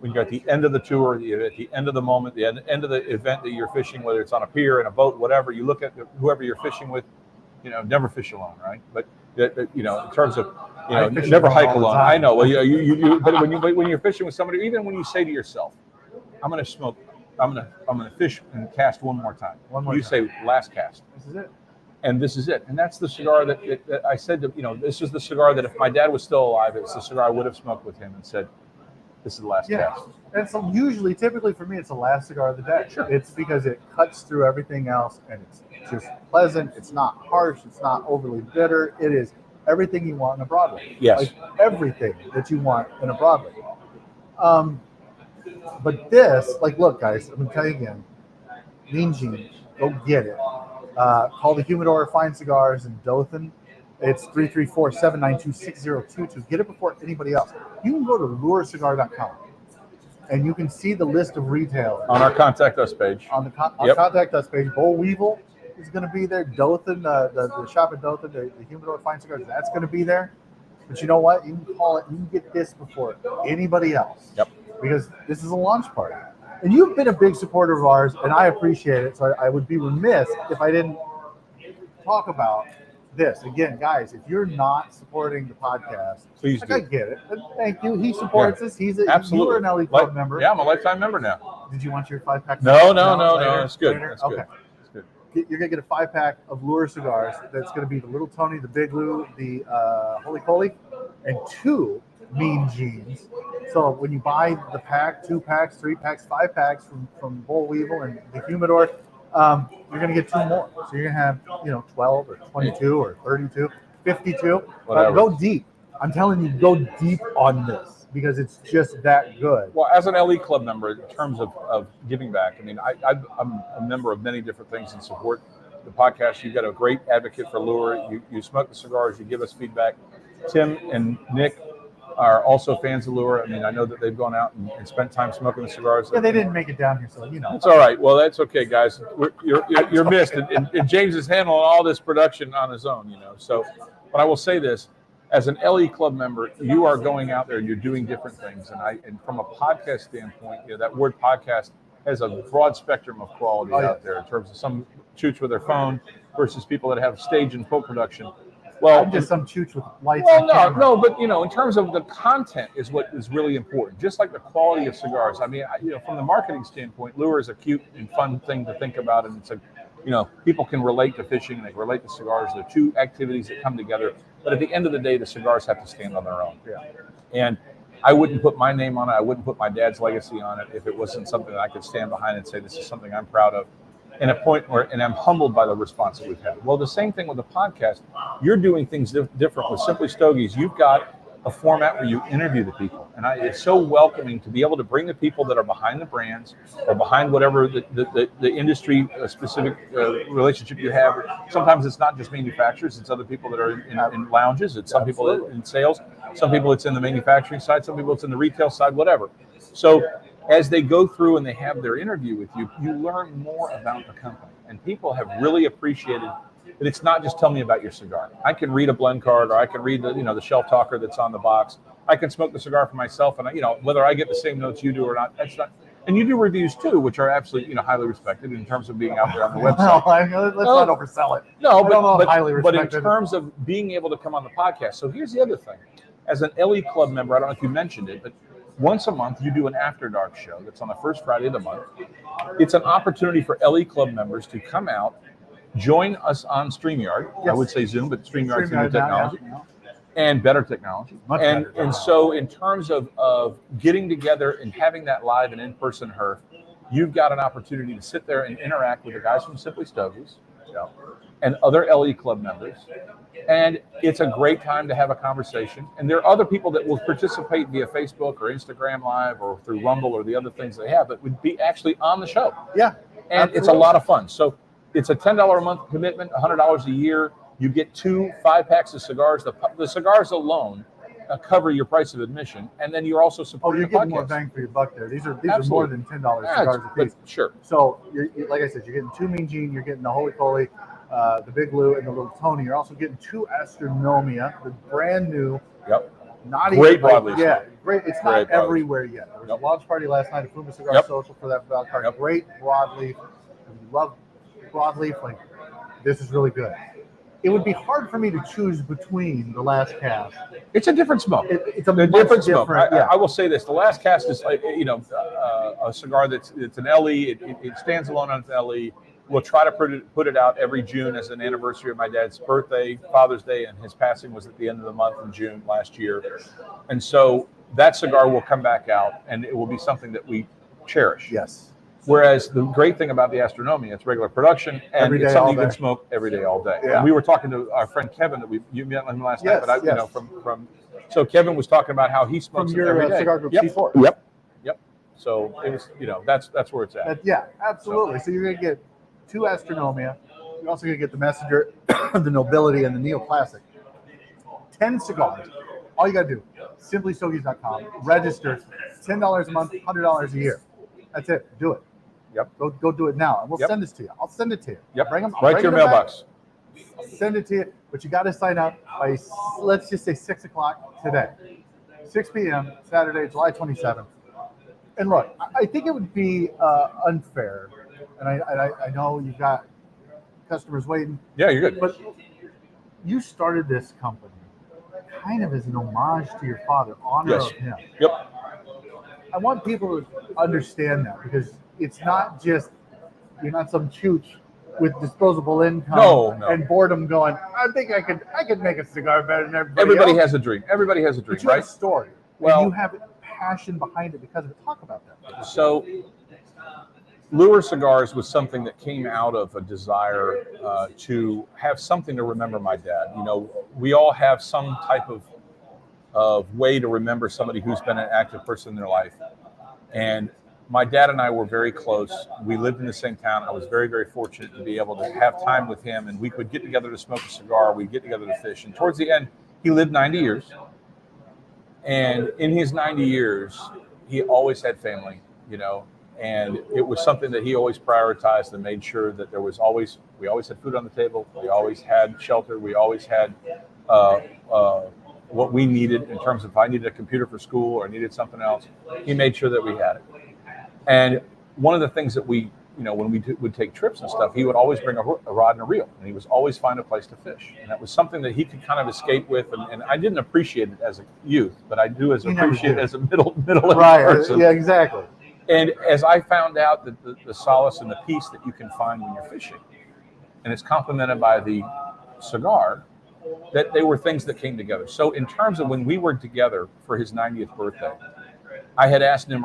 When you're at the end of the tour, at the end of the moment, the end of the event that you're fishing, whether it's on a pier, in a boat, whatever, you look at whoever you're fishing with, never fish alone, right? But, in terms of, never hike alone. I know. Well, but when you're fishing with somebody, even when you say to yourself, I'm going to fish and cast one more time. You say last cast. This is it. And this is it. And that's the cigar that I said this is the cigar that if my dad was still alive, it's the cigar I would have smoked with him and said, this is the last cast. And so typically for me, it's the last cigar of the day. Sure. It's because it cuts through everything else and it's just pleasant. It's not harsh. It's not overly bitter. It is everything you want in a broadway. Yes. Like everything that you want in a broadway. But this, look, guys, I'm going to tell you again, Mean Gene, go get it. Call the Humidor Fine Cigars in Dothan. It's 334-792-6022. Get it before anybody else. You can go to lurecigar.com and you can see the list of retailers. On our Contact Us page. On the Contact Us page. Boll Weevil is going to be there. Dothan, the shop in Dothan, the Humidor Fine Cigars, that's going to be there. But you know what? You can call it, you can get this before anybody else. Yep. Because this is a launch party. And you've been a big supporter of ours, and I appreciate it. So I would be remiss if I didn't talk about this. Again, guys, if you're not supporting the podcast, please do. I get it. And thank you. He supports us. Absolutely. You were an LE Club member. Yeah, I'm a lifetime member now. Did you want your 5-pack? No. That's good. That's good. Okay. You're going to get a 5-pack of Lure cigars. That's going to be the Little Tony, the Big Lou, the Holy Coley, and 2 Mean Genes. So when you buy the pack, 2 packs, 3 packs, 5 packs from Boll Weevil and the Humidor, you're going to get 2 more. So you're going to have 12 or 22 or 32, 52. Go deep. I'm telling you, go deep on this because it's just that good. Well, as an LE Club member, in terms of giving back, I mean, I'm a member of many different things and support the podcast. You've got a great advocate for Lure. You smoke the cigars. You give us feedback. Tim and Nick are also fans of Lure. I mean, I know that they've gone out and spent time smoking the cigars. Yeah, they didn't make it down here, so It's all right. Well, that's okay, guys. You're missed, and James is handling all this production on his own, So, but I will say this: as an LE Club member, you are going out there, you're doing different things, and from a podcast standpoint, that word podcast has a broad spectrum of quality out there in terms of some shoots with their phone versus people that have stage and full production. Well, I'm just some chooch with lights. Well, no, but in terms of the content is what is really important. Just like the quality of cigars. I mean, from the marketing standpoint, Lure is a cute and fun thing to think about, and it's people can relate to fishing, they can relate to cigars. They're 2 activities that come together. But at the end of the day, the cigars have to stand on their own. Yeah. And I wouldn't put my name on it. I wouldn't put my dad's legacy on it if it wasn't something that I could stand behind and say this is something I'm proud of. And I'm humbled by the response that we've had. Well, the same thing with the podcast. You're doing things different with Simply Stogies. You've got a format where you interview the people. And it's so welcoming to be able to bring the people that are behind the brands or behind whatever the industry specific relationship you have. Sometimes it's not just manufacturers, it's other people that are in lounges, it's some people in sales, some people it's in the manufacturing side, some people it's in the retail side, whatever. So as they go through and they have their interview with you, you learn more about the company. And people have really appreciated that it's not just tell me about your cigar. I can read a blend card, or I can read the shelf talker that's on the box. I can smoke the cigar for myself, and whether I get the same notes you do or not, that's not. And you do reviews too, which are absolutely highly respected in terms of being out there on the website. Let's not oversell it. No, highly respected. But in terms of being able to come on the podcast. So here's the other thing: as an LE Club member, I don't know if you mentioned it, but once a month you do an After Dark show that's on the first Friday of the month. It's an opportunity for LE Club members to come out, join us on StreamYard. Yes. I would say Zoom, but StreamYard's new technology and better technology. And so in terms of getting together and having that live and in-person herf, you've got an opportunity to sit there and interact with the guys from Simply Stogies and other LE Club members. And it's a great time to have a conversation. And there are other people that will participate via Facebook or Instagram Live or through Rumble or the other things they have, but would be actually on the show. Yeah. And absolutely. It's a lot of fun. So it's a $10 a month commitment, $100 a year. You get 2 5-packs of cigars. The cigars alone cover your price of admission, and then you're also supporting you're getting more bang for your buck there. These are more than $10 cigars a piece. Sure. So, like I said, you're getting 2 Mean Gene, you're getting the Holy Coley, the Big Lou, and the Little Tony. You're also getting 2 Astronomia, the brand new. Yep. Not great broadleaf. Yeah, great. It's not everywhere yet. There was a launch party last night at Fuma Cigar Social for that card. Great broadleaf. If you love broadleaf, like this is really good. It would be hard for me to choose between the Last Cast. It's a different smoke. It's a different smoke. I will say this: the Last Cast is a cigar it's an LE. It stands alone on its LE. We'll try to put it out every June as an anniversary of my dad's birthday, Father's Day, and his passing was at the end of the month in June last year. And so that cigar will come back out, and it will be something that we cherish. Yes. Whereas the great thing about the Astronomia, it's regular production, and it's something you can smoke every day, all day. Yeah. And we were talking to our friend Kevin that you met him last night, but so Kevin was talking about how he smokes from your every day. Cigar Group C4. Yep. So it was, that's where it's at. Yeah, absolutely. So you're gonna get 2 Astronomia. You're also gonna get the Messenger, the Nobility, and the Neoclassic. 10 cigars. All you gotta do: simplystogies.com. Register. $10 a month, $100 a year. That's it. Do it. Yep. Go do it now, and we'll send this to you. I'll send it to you. Yep. Bring them right to your mailbox. I'll send it to you, but you got to sign up by, let's just say, 6 o'clock today. 6 p.m. Saturday, July 27th. And look, I think it would be unfair, and I know you've got customers waiting. Yeah, you're good. But you started this company kind of as an homage to your father, honor of him. Yep. I want people to understand that, because it's not just, you're not some chooch with disposable income and boredom going, I think I could make a cigar better than everybody else. Has a dream. Everybody has a dream, but you right? have a story. Well, and you have passion behind it because of it. Talk about that. So Lure Cigars was something that came out of a desire to have something to remember my dad. We all have some type of way to remember somebody who's been an active person in their life. And my dad and I were very close. We lived in the same town. I was very, very fortunate to be able to have time with him, and we would get together to smoke a cigar. We'd get together to fish. And towards the end, he lived 90 years. And in his 90 years, he always had family, and it was something that he always prioritized and made sure that we always had food on the table. We always had shelter. We always had what we needed in terms of if I needed a computer for school or needed something else, he made sure that we had it. And one of the things that we, when we would take trips and stuff, he would always bring a rod and a reel, and he was always find a place to fish. And that was something that he could kind of escape with. And I didn't appreciate it as a youth, but I do appreciate it as a middle-aged person. Yeah, exactly. And as I found out that the solace and the peace that you can find when you're fishing, and it's complemented by the cigar, that they were things that came together. So in terms of when we were together for his 90th birthday, I had asked him,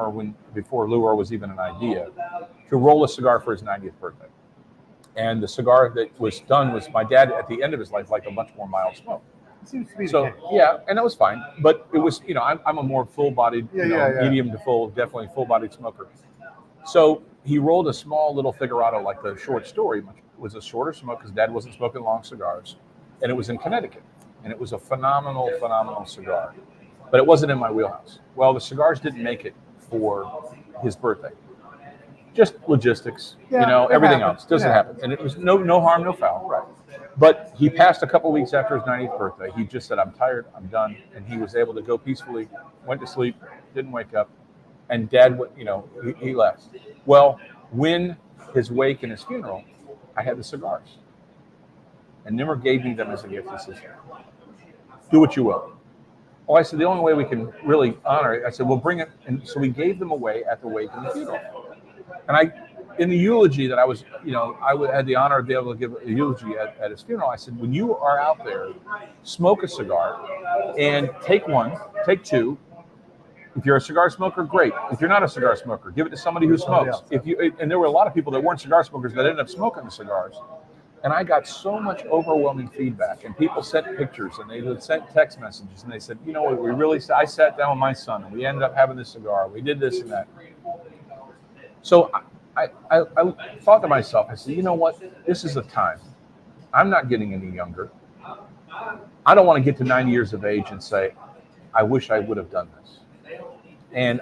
before Lure was even an idea, to roll a cigar for his 90th birthday. And the cigar that was done was my dad, at the end of his life, liked a much more mild smoke. Seems to be the So case. yeah, and that was fine. But it was, I'm a more full-bodied, Yeah. medium to full, definitely full-bodied smoker. So he rolled a small little figurado, like the short story. It was a shorter smoke because Dad wasn't smoking long cigars, and it was in Connecticut, and it was a phenomenal cigar. But it wasn't in my wheelhouse. Well, the cigars didn't make it for his birthday. Just logistics, Yeah, it everything happens. else doesn't It happen, and it was no harm, no foul. Right. But he passed a couple weeks after his 90th birthday. He just said, "I'm tired, I'm done," and he was able to go peacefully. Went to sleep, didn't wake up, and Dad, he left. Well, when his wake and his funeral, I had the cigars, and Nimmer gave me them as a gift. He says, "Do what you will." Well, I said, the only way we can really honor it, I said, we'll bring it. And so we gave them away at the wake and the funeral. And in the eulogy that I was, I had the honor of being able to give a eulogy at his funeral. I said, when you are out there, smoke a cigar and take one, take two. If you're a cigar smoker, great. If you're not a cigar smoker, give it to somebody who smokes. And there were a lot of people that weren't cigar smokers that ended up smoking the cigars. And I got so much overwhelming feedback, and people sent pictures, and they sent text messages, and they said, I sat down with my son, and we ended up having this cigar. We did this and that. So I thought to myself, I said, you know what? This is the time. I'm not getting any younger. I don't want to get to 90 years of age and say, I wish I would have done this. And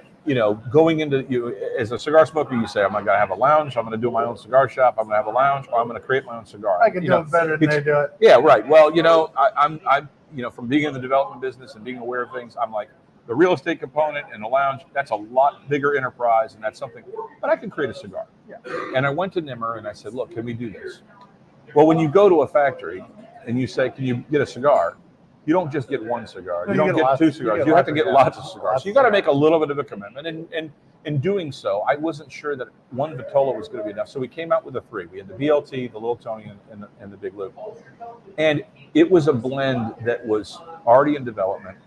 going into as a cigar smoker, you say, I'm going to have a lounge. I'm going to do my own cigar shop. I'm going to have a lounge, or I'm going to create my own cigar. I can do it better than they do it. Yeah, right. Well, I'm from being in the development business and being aware of things, I'm like, the real estate component and the lounge, that's a lot bigger enterprise, and that's something. But I can create a cigar. Yeah. And I went to Nimmer and I said, look, can we do this? Well, when you go to a factory and you say, can you get a cigar? You don't just get one cigar. You don't get two cigars. You have to get lots of cigars. So you got to make a little bit of a commitment. And in doing so, I wasn't sure that one Vitola was going to be enough. So we came out with the three. We had the BLT, the Little Tony, and the Big Lou. And it was a blend that was already in development.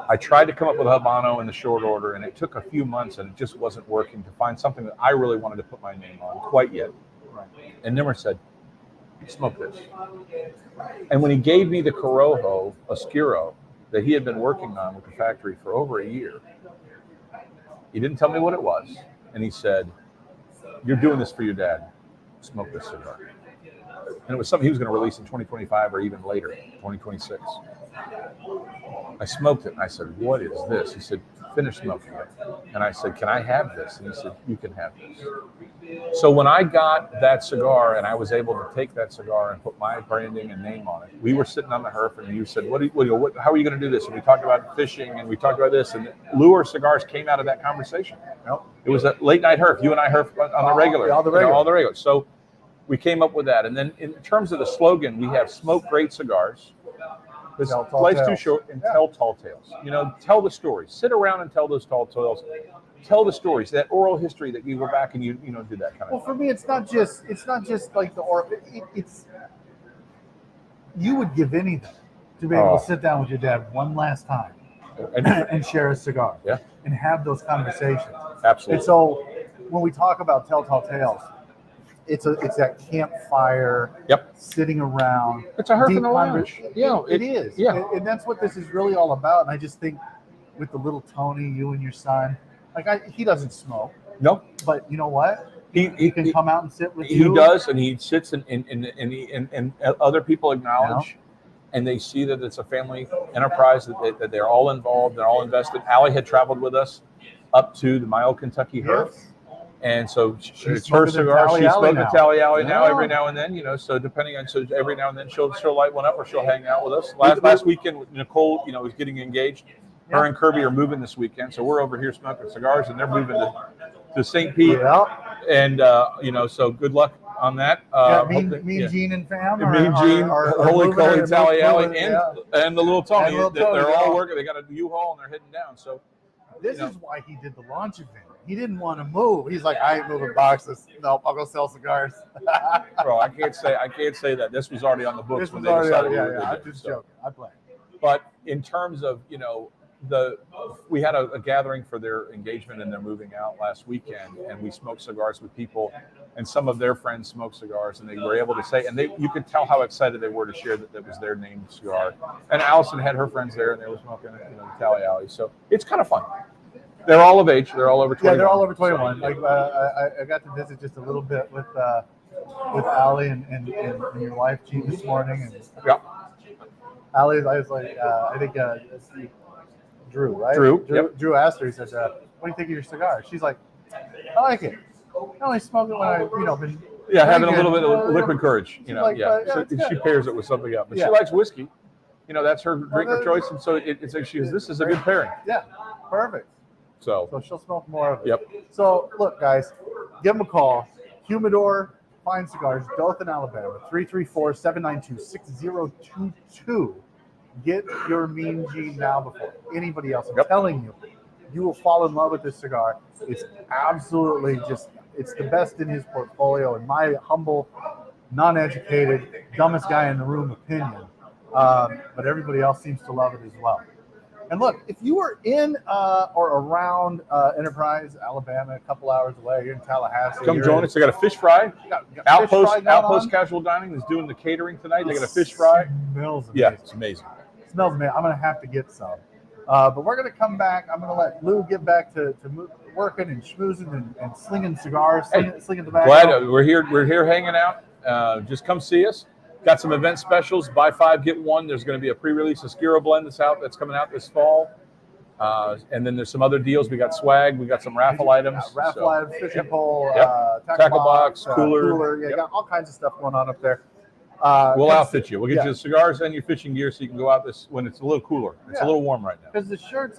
I tried to come up with a Habano in the short order, and it took a few months, and it just wasn't working to find something that I really wanted to put my name on quite yet. And Nimmer said, smoke this. And when he gave me the Corojo Oscuro that he had been working on with the factory for over a year, he didn't tell me what it was. And he said, you're doing this for your dad. Smoke this cigar. And it was something he was going to release in 2025 or even later, 2026. I smoked it, and I said, what is this? He said, finish smoking it. And I said, can I have this? And he said, you can have this. So when I got that cigar and I was able to take that cigar and put my branding and name on it, we were sitting on the herf, and you said, how are you going to do this? And we talked about fishing, and we talked about this, and Lure Cigars came out of that conversation. Yep. It was a late night herf. You and I herf on the regular. All the regular. So we came up with that. And then in terms of the slogan, we have smoke great cigars. This life's too short, and tell tall tales. Tell the stories. Sit around and tell those tall tales. Tell the stories, that oral history that you go back and you do that kind of. Well, for me, it's not just like the oral. It's you would give anything to be able to sit down with your dad one last time and share a cigar. Yeah. And have those conversations. Absolutely. And so when we talk about tell tall tales, it's that campfire. Yep. Sitting around. It's a herf in the lounge. Yeah, it is. Yeah. And that's what this is really all about. And I just think with the little Tony, you and your son, he doesn't smoke. No. But you know what? He can come out and sit with you. He does, and he sits and other people acknowledge, and they see that it's a family enterprise, that they're all involved, they're all invested. Allie had traveled with us up to the Mile, Kentucky herf. And so it's her cigar. She's smoking a Tally Alley now every now and then, so depending on, so every now and then she'll light one up, or she'll hang out with us. Last weekend, Nicole, was getting engaged. Her and Kirby are moving this weekend, so we're over here smoking cigars, and they're moving to St. Pete. Yeah. And so good luck on that. Mean Gene and fam. Mean Gene, Holy Coley, Tally Alley, and the Little Tony. They're all working. They got a U-Haul, and they're heading down. So this is why he did the launch event. He didn't want to move. He's like, I ain't moving boxes. Nope, I'll go sell cigars. Bro, I can't say that. This was already on the books when they decided. I'm just joking. I play. But in terms of we had a gathering for their engagement, and they're moving out last weekend, and we smoked cigars with people, and some of their friends smoked cigars, and they were able to say, and you could tell how excited they were to share that was their named cigar. And Allison had her friends there, and they were smoking the Tally Alley. So it's kind of fun. They're all of age. They're all over 21. Yeah, they're all over 21. Like I got to visit just a little bit with Allie and your wife Jean this morning, and yeah. Allie, I was like, I think Drew, right? Drew. Yep. Drew asked her. He said, "What do you think of your cigar?" She's like, "I like it. I only smoke it when I, been having a little bit of liquid courage, like, So she pairs it with something else, but she likes whiskey. That's her drink of choice, and so it's like this is a good pairing. Yeah, perfect. So she'll smoke more of it. Yep. So look, guys, give them a call. Humidor Fine Cigars, Dothan, Alabama, 334-792-6022. Get your Mean Gene now before anybody else. I'm telling you, you will fall in love with this cigar. It's absolutely it's the best in his portfolio, in my humble, non-educated, dumbest guy in the room opinion. But everybody else seems to love it as well. And look, if you are in or around Enterprise, Alabama, a couple hours away, you're in Tallahassee. Come join us. They got a fish fry. Outpost on. Casual Dining is doing the catering tonight. They got a fish fry. Smells amazing. Yeah, it's amazing. It smells amazing. I'm going to have to get some. But we're going to come back. I'm going to let Lou get back to working and schmoozing and slinging cigars, slinging tobacco. Glad we're here. We're here hanging out. Just come see us. Got some event specials. Buy 5, get 1. There's going to be a pre-release Oscuro blend that's coming out this fall. And then there's some other deals. We got swag. We got some raffle items. Items, fishing pole, tackle box, cooler. Yeah, got all kinds of stuff going on up there. We'll outfit you. We'll get you the cigars and your fishing gear so you can go out when it's a little cooler. It's a little warm right now. Because the shirts,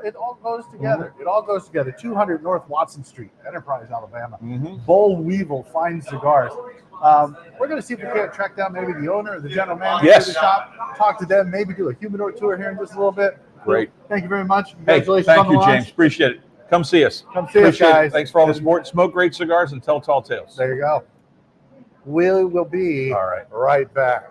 it all goes together. It all goes together. 200 North Watson Street, Enterprise, Alabama. Boll Weevil Fine Cigars. We're going to see if we can't track down maybe the owner or the general manager of the shop, talk to them, maybe do a humidor tour here in just a little bit. Great. Thank you very much. Congratulations thank on the you, launch. James. Appreciate it. Come see us. Come see us, guys. Thanks for all the support. Smoke great cigars and tell tall tales. There you go. We will be right back.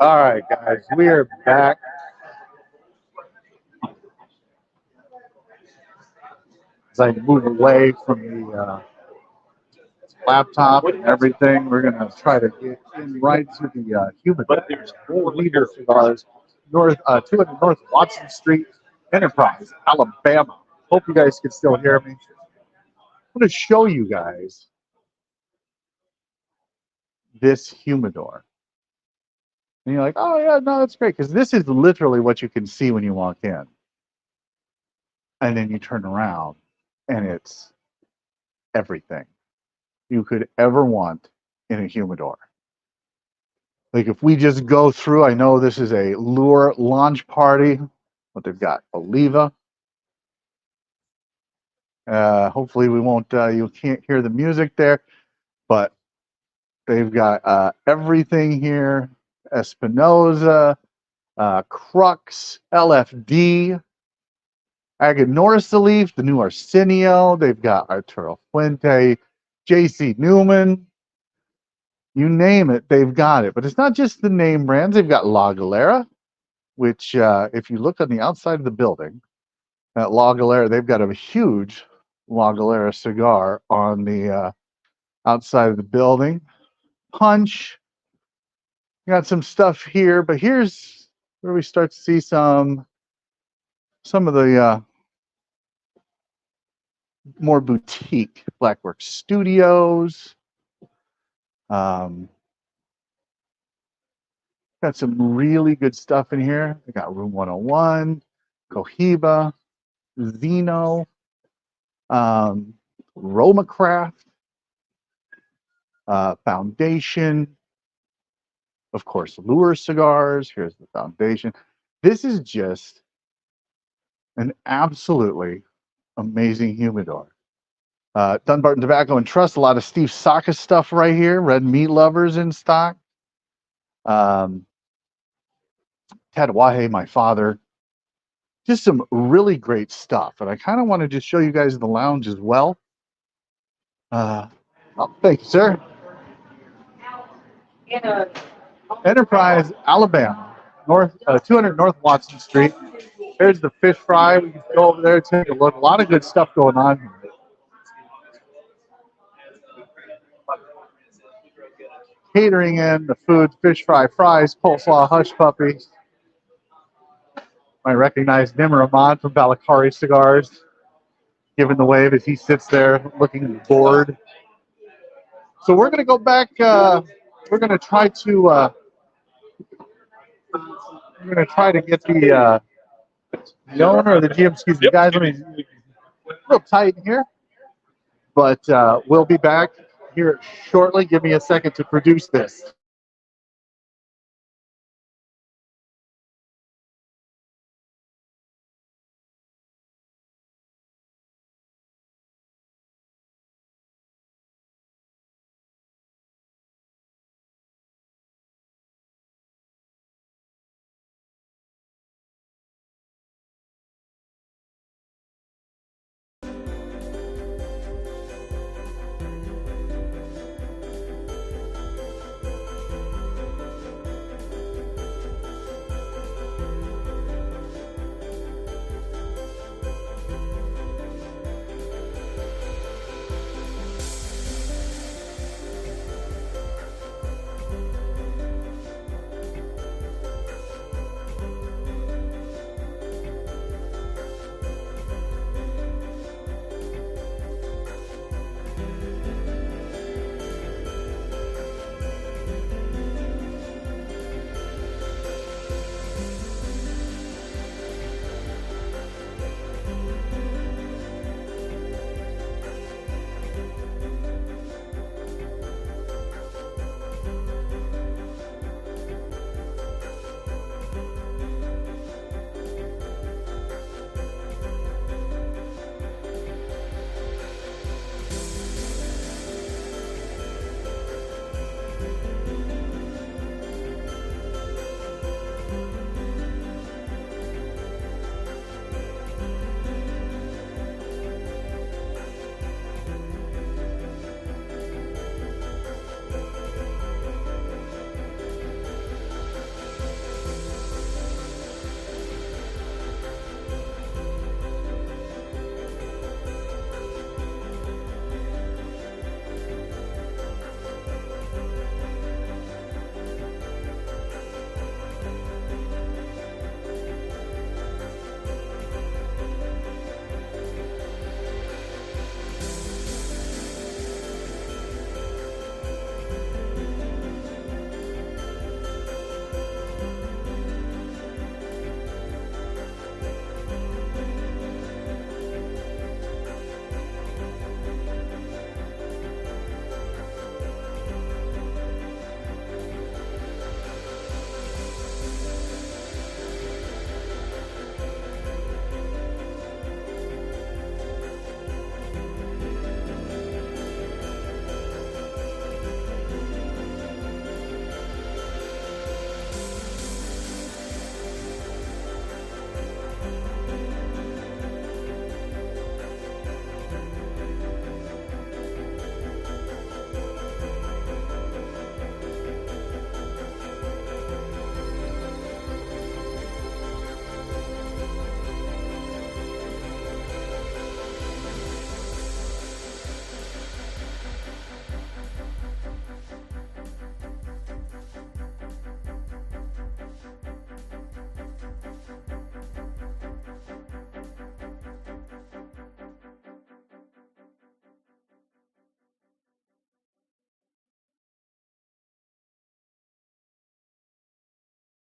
All right, guys, we are back. As I move away from the laptop and everything, we're going to try to get in right to the humidor. Boll Weevil Cigars, 200 North Watson Street, Enterprise, Alabama. Hope you guys can still hear me. I'm going to show you guys this humidor. And you're like, oh, yeah, no, that's great. Because this is literally what you can see when you walk in. And then you turn around, and it's everything you could ever want in a humidor. Like if we just go through, I know this is a lure launch party, but they've got Oliva. Hopefully we won't, you can't hear the music there, but they've got everything here. Espinosa, Crux, LFD, Aganorsa Leaf, the new Arsenio. They've got Arturo Fuente, JC Newman. You name it, they've got it. But it's not just the name brands. They've got La Galera, which if you look on the outside of the building, at La Galera, they've got a huge La Galera cigar on the outside of the building. Punch. Got some stuff here, but here's where we start to see some of the more boutique Blackwork Studios. Got some really good stuff in here. We got Room 101, Cohiba, Zeno, Romacraft, Foundation, of course, Lure Cigars. Here's the Foundation. This is just an absolutely amazing humidor. Dunbarton Tobacco and Trust, a lot of Steve Saka stuff right here. Red Meat Lovers in stock. Tatawahe, my father. Just some really great stuff. And I kind of want to just show you guys the lounge as well. Oh, thank you, sir. Enterprise, Alabama, 200 North Watson Street. There's the fish fry. We can go over there, take a look. A lot of good stuff going on here. Catering in, the food, fish fry, fries, coleslaw, hush puppy. Might recognize Nimmer Ahmad from Balakari Cigars, giving the wave as he sits there looking bored. So we're going to go back. We're going to try to get the owner or the GM. Excuse me, guys. Let me real tight here, but we'll be back here shortly. Give me a second to produce this.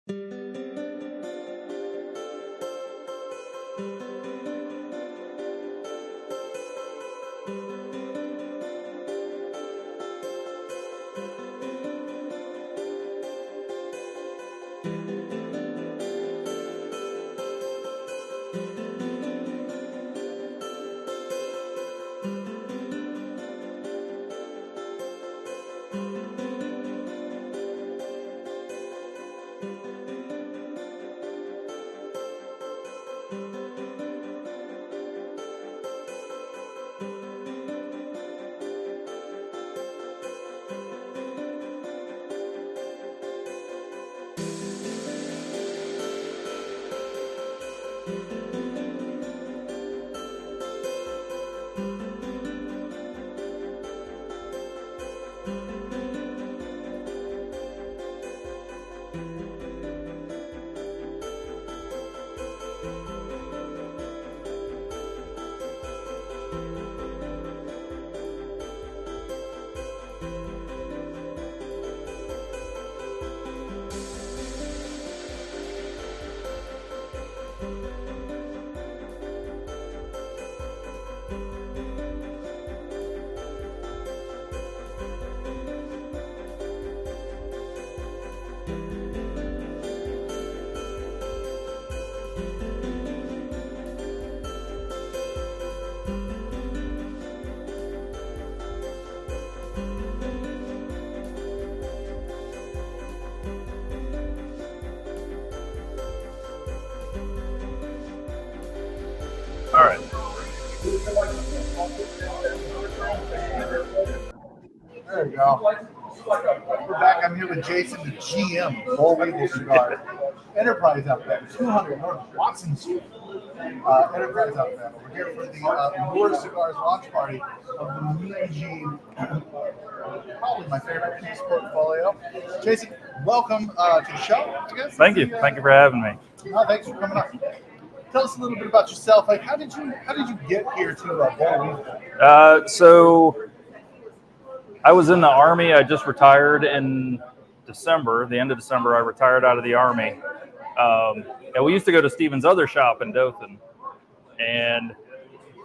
All right. There we go. We're back. I'm here with Jason, the GM, Boll Weevil Cigars. Enterprise outfit, 200 North Watson Street. Enterprise outfit. We're here for the Moore Cigars launch party of the Mean Gene, probably my favorite piece portfolio. Jason, welcome to the show. Thank you. Thank you for having me. Thanks for coming up. Tell us a little bit about yourself. Like, how did you get here to Boll Weevil? So I was in the Army. I just retired in December. The end of December, I retired out of the Army. And we used to go to Steven's other shop in Dothan. And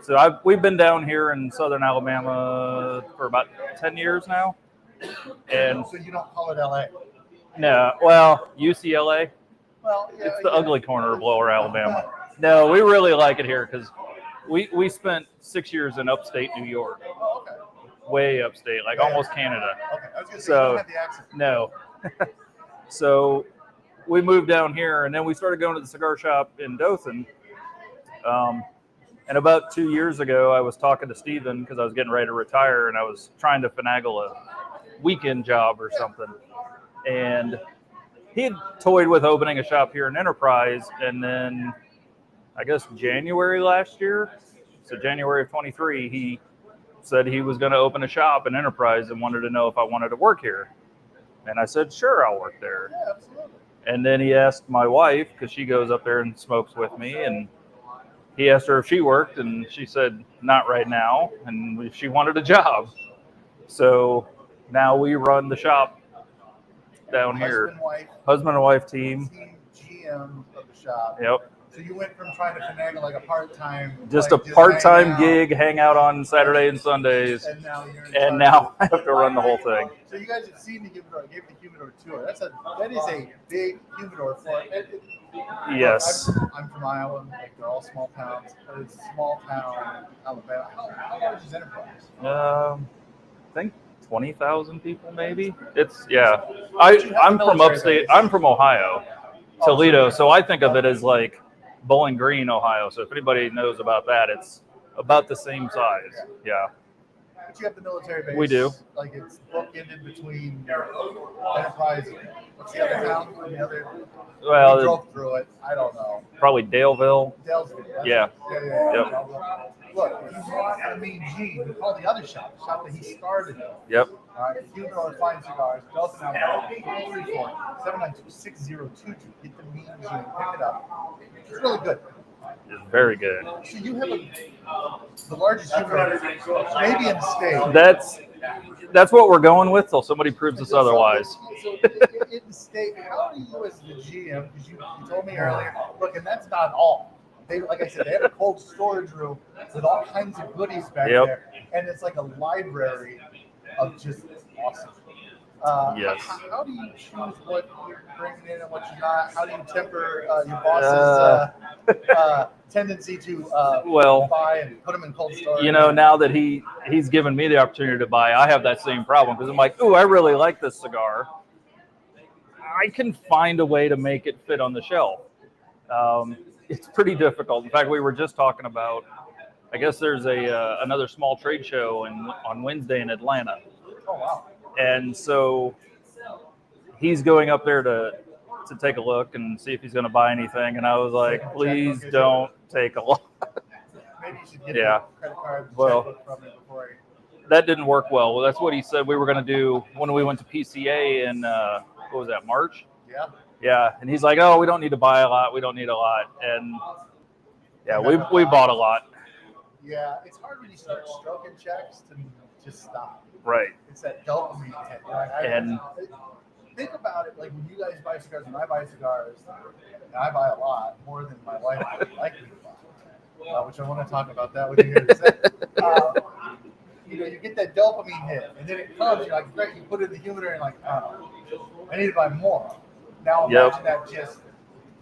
so we've been down here in southern Alabama for about 10 years now. And so you don't call it LA? No, well, UCLA. Well, yeah, it's the ugly corner of Lower Alabama. No, we really like it here because we spent 6 years in upstate New York. Oh, okay. Way upstate, like almost Canada. Okay, I was going to say, you don't have the accent. No. So we moved down here, and then we started going to the cigar shop in Dothan. And about 2 years ago, I was talking to Steven because I was getting ready to retire, and I was trying to finagle a weekend job or something. And he had toyed with opening a shop here in Enterprise, and then I guess January last year, so January of 23, he said he was going to open a shop in Enterprise and wanted to know if I wanted to work here. And I said, sure, I'll work there. Yeah, absolutely. And then he asked my wife, because she goes up there and smokes with me, and he asked her if she worked, and she said, not right now, and if she wanted a job. So now we run the shop down here. Husband and wife team. GM of the shop. Yep. So you went from trying to finagle like a part-time, just a part-time gig, hang out on Saturday and Sundays, and now I have to run the whole thing. So you guys have seen the humidor. I gave the humidor tour. That is a big humidor for it. Yes. I'm from Iowa. Like, they're all small towns, but it's a small town, Alabama. How large is Enterprise? I think 20,000 people, maybe. It's I'm from upstate. I'm from Ohio, Toledo. So I think of it as like Bowling Green, Ohio. So if anybody knows about that, it's about the same size. Yeah. But you have the military base. We do. Like, it's bookended between Enterprise. What's the other town? Well, we drove through it. I don't know. Probably Daleville. Daleville. Yeah. Yep. Look, if you want a Mean Gene, you call the other shop, the shop that he started in. Yep. All right, Boll Fine Cigars, Dothan, Alabama, 792-6022. Get the Mean Gene, pick it up. It's really good. It's very good. So you have the largest humidor maybe in the state. That's what we're going with till somebody proves us otherwise. So in the state, how do you, as the GM, because you told me earlier, look, and that's not all. They, like I said, they have a cold storage room with all kinds of goodies back there, and it's like a library of just awesome. Yes. How do you choose what you're bringing in and what you're not? How do you temper your boss's tendency to buy and put them in cold storage? You know, now that he's given me the opportunity to buy, I have that same problem because I'm like, ooh, I really like this cigar. I can find a way to make it fit on the shelf. It's pretty difficult. In fact, we were just talking about, I guess there's another small trade show on Wednesday in Atlanta. Oh, wow. And so he's going up there to take a look and see if he's going to buy anything. And I was like, please don't take a lot. Maybe you should get a credit card checkbook from him before that didn't work well. Well, that's what he said we were going to do when we went to PCA in, what was that, March? Yeah. Yeah. And he's like, oh, we don't need to buy a lot. We don't need a lot. And yeah, we bought a lot. Yeah. It's hard when you start stroking checks to just stop. Right. It's that dopamine hit. And think about it, like when you guys buy cigars, when I buy cigars, and I buy a lot, more than my wife would like me to buy, which I want to talk about that with you here in a second. You know, you get that dopamine hit, and then it comes, you're like, great, you put it in the humidor, and you're like, oh, I need to buy more. Now imagine that just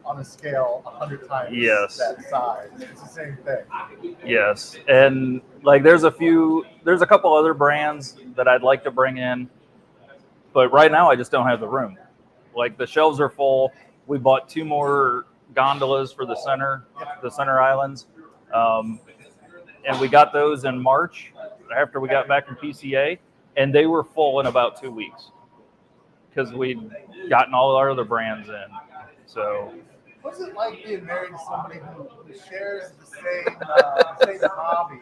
on a scale 100 times that size. It's the same thing. Yes. And like there's a couple other brands that I'd like to bring in, but right now I just don't have the room. Like the shelves are full. We bought 2 more gondolas for the center islands. And we got those in March after we got back from PCA, and they were full in about 2 weeks because we'd gotten all our other brands in. So what's it like being married to somebody who shares the same hobby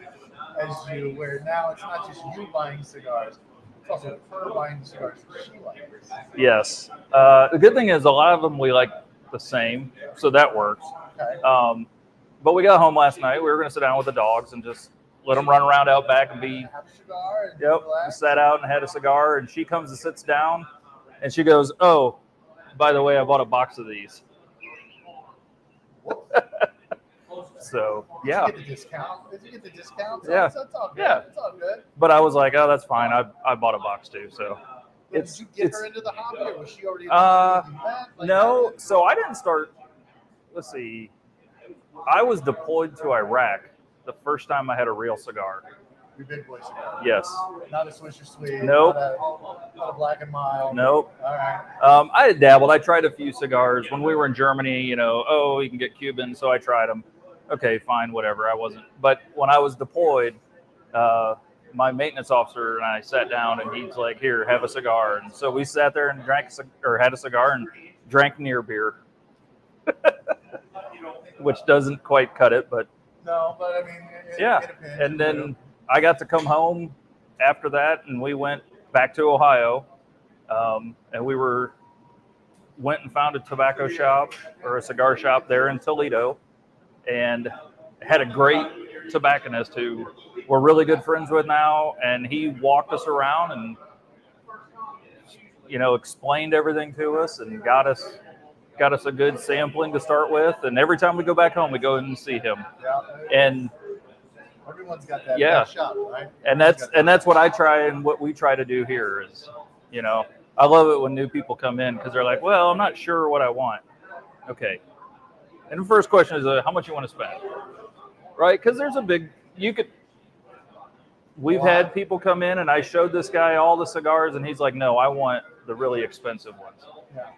as you, where now it's not just you buying cigars, it's also her buying cigars that she likes? Yes. The good thing is a lot of them we like the same, so that works. Okay. But we got home last night. We were going to sit down with the dogs and just let them run around out back and be. Have a cigar and We sat out and had a cigar, and she comes and sits down, and she goes, "Oh, by the way, I bought a box of these." So yeah. Did you get the discount? Did you get the discount? So Yeah. That's all good. Yeah. It's all good. But I was like, "Oh, that's fine. I bought a box too." So Did you get her into the hobby, or was she already? No. So I didn't start. Let's see. I was deployed to Iraq the first time I had a real cigar. Your big boy cigar. Yes. Not a Swisher Sweet. Nope. Not a Black and Mild. Nope. All right. I had dabbled. I tried a few cigars when we were in Germany. You know, you can get Cuban, so I tried them. Okay, fine, whatever. I wasn't. But when I was deployed, my maintenance officer and I sat down, and he's like, "Here, have a cigar." And so we sat there and had a cigar and drank near beer, which doesn't quite cut it, but. No, but I mean, And then I got to come home after that, and we went back to Ohio, and we went and found a tobacco shop or a cigar shop there in Toledo, and had a great tobacconist who we're really good friends with now, and he walked us around and explained everything to us and got us a good sampling to start with. And every time we go back home, we go in and see him. And everyone's got that shop, right? And that's what I try and what we try to do here is, I love it when new people come in because they're like, well, I'm not sure what I want. Okay. And the first question is how much you want to spend, right? Because there's we've had people come in and I showed this guy all the cigars and he's like, no, I want the really expensive ones. Yeah.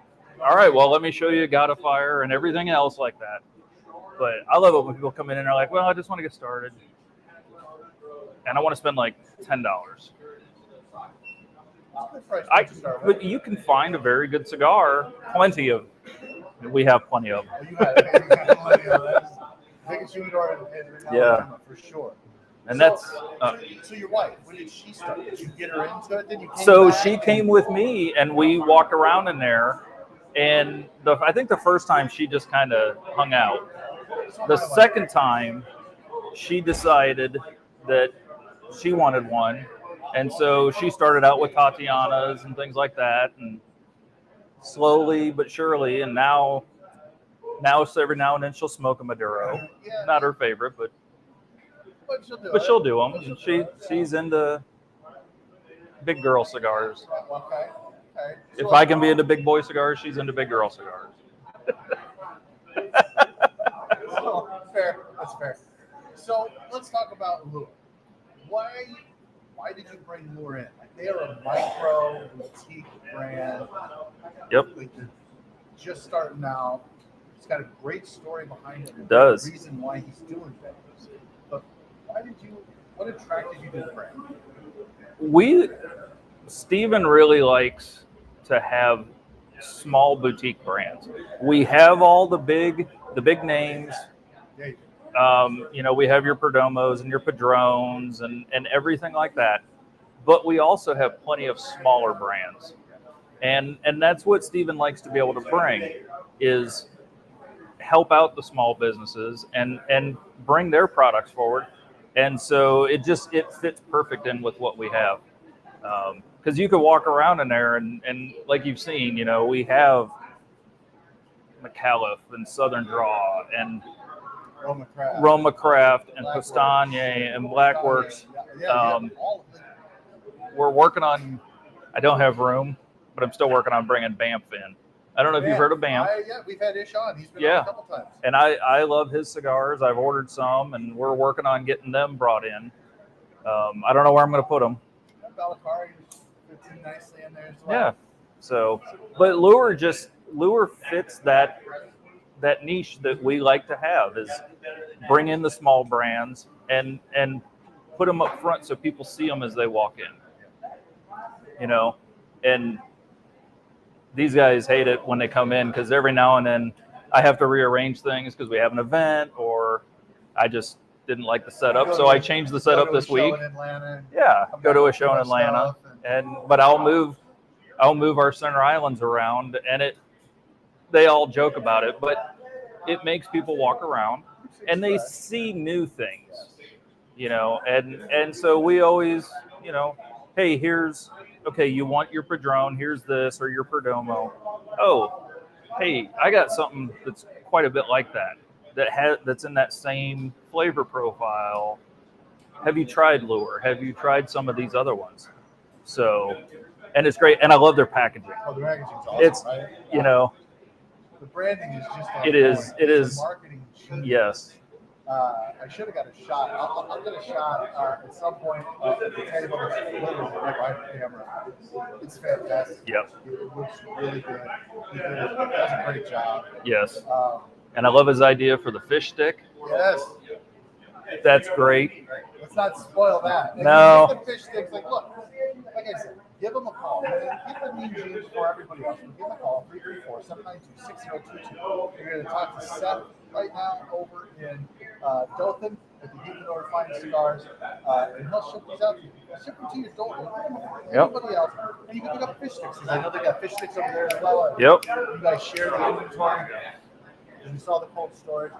All right, well, let me show you Got a Fire and everything else like that. But I love it when people come in and they're like, well, I just want to get started. And I want to spend like $10. But you can find a very good cigar, we have plenty of them. You have plenty of them. Biggest humidor in Alabama, for sure. And so your wife, when did she start? Did you get her into it? Then you came So back? she came with me and we walked around in there. And I think the first time she just kind of hung out. The second time she decided that she wanted one. And so she started out with Tatiana's and things like that, and slowly but surely, and now so every now and then she'll smoke a Maduro. Yeah. Not her favorite, but she'll do them. And she's into big girl cigars. Okay. If I can be into big boy cigars, she's into big girl cigars. Fair. That's fair. So let's talk about Lure. Why did you bring Lure in? Like, they are a micro boutique brand. Yep. Like, they're just starting out. It's got a great story behind it. It does. The reason why he's doing things. But what attracted you to the brand? Steven really likes to have small boutique brands. We have all the big names. We have your Perdomos and your Padrones and everything like that. But we also have plenty of smaller brands. And that's what Steven likes to be able to bring, is help out the small businesses and bring their products forward. And so it fits perfect in with what we have. Because you could walk around in there and like you've seen, we have McAuliffe and Southern Draw and Roma Craft and Pastanye and Blackworks. We're working on, I don't have room, but I'm still working on bringing Banff in. I don't know if you've heard of Banff. We've had Ish on. He's been on a couple times. And I love his cigars. I've ordered some, and we're working on getting them brought in. I don't know where I'm going to put them. Balacari fits in nicely in there as well. Yeah. So, but Lure fits that niche that we like to have, is bring in the small brands and put them up front so people see them as they walk in. And these guys hate it when they come in, because every now and then I have to rearrange things because we have an event, or I just didn't like the setup, so I changed the setup this week. Yeah, go to a show in Atlanta, but I'll move our center islands around, and they all joke about it, but it makes people walk around and they see new things, and so we always, hey, you want your Padrone, here's this, or your Perdomo. Oh, hey, I got something that's quite a bit like that's in that same flavor profile. Have you tried Lure? Have you tried some of these other ones? So, and it's great, and I love their packaging. Oh, the packaging's awesome. It's, right? The branding is just on it is. point. It's a marketing genius. Yes. I should have got a shot. I'll get a shot at some point at the table that's literally right behind the camera. It's fantastic. Yep. It looks really good. He does a great job. Yes. And I love his idea for the fish stick. Yes. That's great. Let's not spoil that. No. The fish sticks, like I said, give them a call. Give them Mean Gene before everybody else. Give them a call, 334-792-6022. You're going to talk to Seth right now over in Dothan at the Boll Weevil Fine Cigars, and he'll ship these out to you. He'll ship them to your door. Anybody else, and you can pick up fish sticks, because I know they got fish sticks over there as well. Yep. You guys share the inventory, and you saw the cold storage.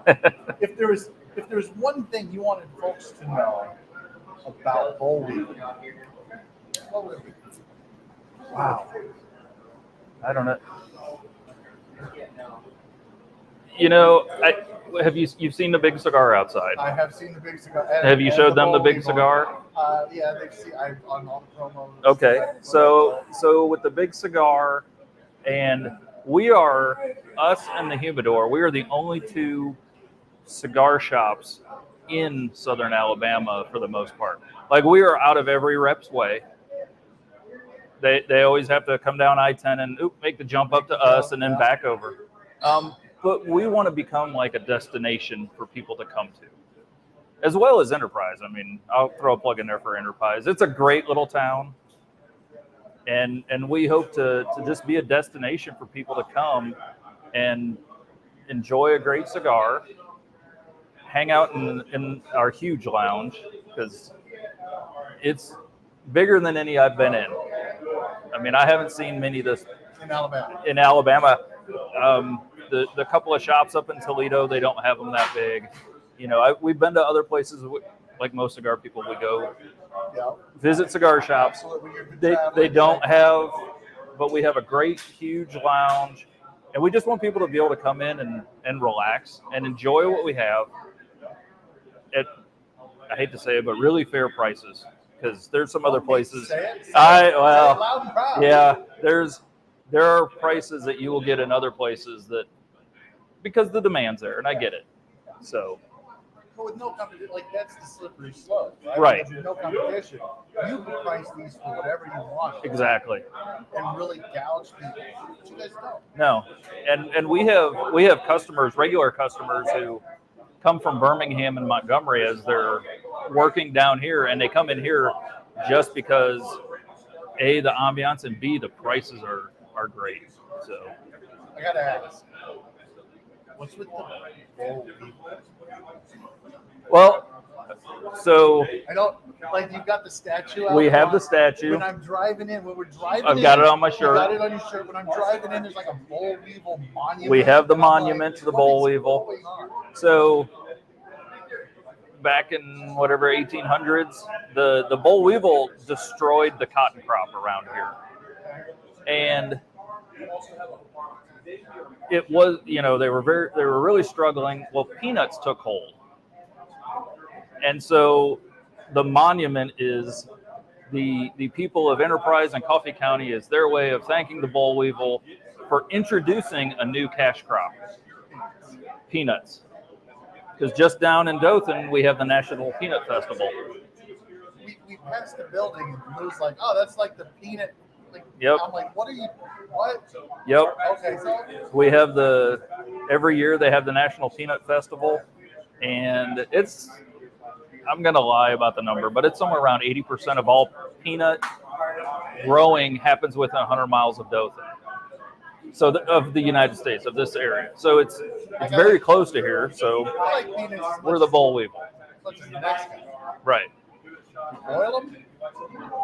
If there's one thing you wanted folks to know about Boll Weevil, what would it be? Wow. I don't know. You've seen the big cigar outside. I have seen the big cigar. Have you showed them the big cigar? Yeah, they've seen. I'm on all the promos. Okay, so with the big cigar, and us and the Humidor, we are the only two cigar shops in Southern Alabama for the most part. Like, we are out of every rep's way. They always have to come down I-10 and make the jump up to us and then back over. But we want to become like a destination for people to come to, as well as Enterprise. I mean, I'll throw a plug in there for Enterprise. It's a great little town, and we hope to just be a destination for people to come and enjoy a great cigar, hang out in our huge lounge, because it's bigger than any I've been in. I mean, I haven't seen many this in Alabama. The couple of shops up in Toledo, they don't have them that big. We've been to other places like most cigar people, we go Yeah. visit cigar shops. Absolutely. You're They traveling, don't like, have, but we have a great, huge lounge. And we just want people to be able to come in and relax and enjoy what we have at, I hate to say it, but really fair prices. Because there's some other places. Say it loud and proud. Yeah, there are prices that you will get in other places that, because the demand's there, and I get it. So, But with no competition, like that's the slippery slope, right? Right. Because with no competition, you can price these for whatever you want. exactly. And really gouge people. But you guys don't. No, and we have customers, regular customers who come from Birmingham and Montgomery as they're working down here, and they come in here just because A, the ambiance, and B, the prices are great. So I gotta ask, what's with the Boll Weevil? well, so I don't like you've got the statue out we have front. the statue. When I'm driving in, when we're driving I've in, got it on my you shirt. got it on your shirt. When I'm driving in, there's like a Boll Weevil monument. We have the and I'm monument like, to the what Boll is Weevil. going on? So back in whatever 1800s, the Boll Weevil destroyed the cotton crop around here, and it was, they were really struggling. Well, peanuts took hold, and so the monument is the people of Enterprise and Coffee County is their way of thanking the Boll Weevil for introducing a new cash crop, peanuts. Because just down in Dothan, we have the National Peanut Festival. We passed the building and it was like, oh, that's like the peanut. Like, Yep. I'm like, what? Yep. Okay, so We have every year they have the National Peanut Festival, and I'm going to lie about the number, but it's somewhere around 80% of all peanut growing happens within 100 miles of Dothan. So of the United States, of this area. So it's very close to here. So I like peanuts. we're the Boll Weevil. Such as the next guy. Right. Boil them?